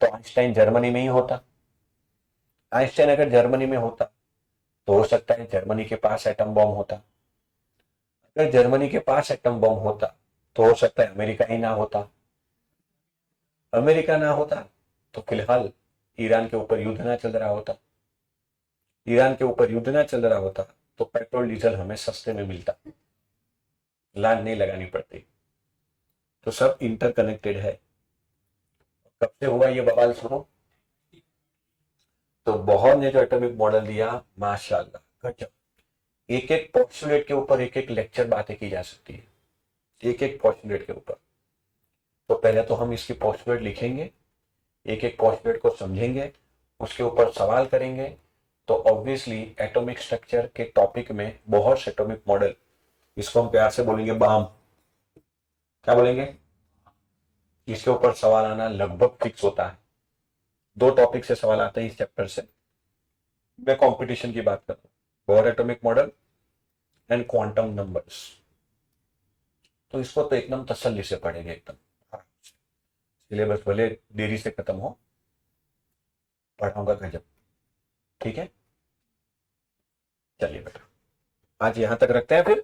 तो आइंस्टाइन जर्मनी में ही होता। आइंस्टाइन अगर जर्मनी में होता तो हो सकता है जर्मनी के पास एटम बॉम्ब होता। अगर जर्मनी के पास एटम बॉम्ब होता तो हो सकता है अमेरिका ही ना होता। अमेरिका ना होता तो फिलहाल ईरान के ऊपर युद्ध ना चल रहा होता। ईरान के ऊपर युद्ध ना चल रहा होता तो पेट्रोल डीजल हमें सस्ते में मिलता, लाइन नहीं लगानी पड़ती। तो सब इंटरकनेक्टेड है। कब से हुआ ये बवाल सुनो। तो बोहर ने जो एटॉमिक मॉडल दिया, माशाल्लाह गजब। एक एक पोस्टुलेट के ऊपर एक एक लेक्चर बातें की जा सकती है, एक एक पोस्टुलेट के ऊपर। तो पहले तो हम इसकी पोस्टुलेट लिखेंगे, एक एक पोस्टुलेट को समझेंगे, उसके ऊपर सवाल करेंगे। तो ऑब्वियसली एटॉमिक स्ट्रक्चर के टॉपिक में बोहर एटॉमिक मॉडल, इसको हम प्यार से बोलेंगे बाम। क्या बोलेंगे? इसके ऊपर सवाल आना लगभग फिक्स होता है। 2 टॉपिक से सवाल आते हैं इस चैप्टर से। मैं कंपटीशन की बात कर रहा हूँ, Bohr atomic model and quantum numbers. तो इसको तो एकदम तसल्ली से पढ़ेंगे, एकदम सिलेबस भले देरी से खत्म हो, पढ़ाऊंगा गजब। ठीक है, चलिए बेटा आज यहां तक रखते हैं फिर।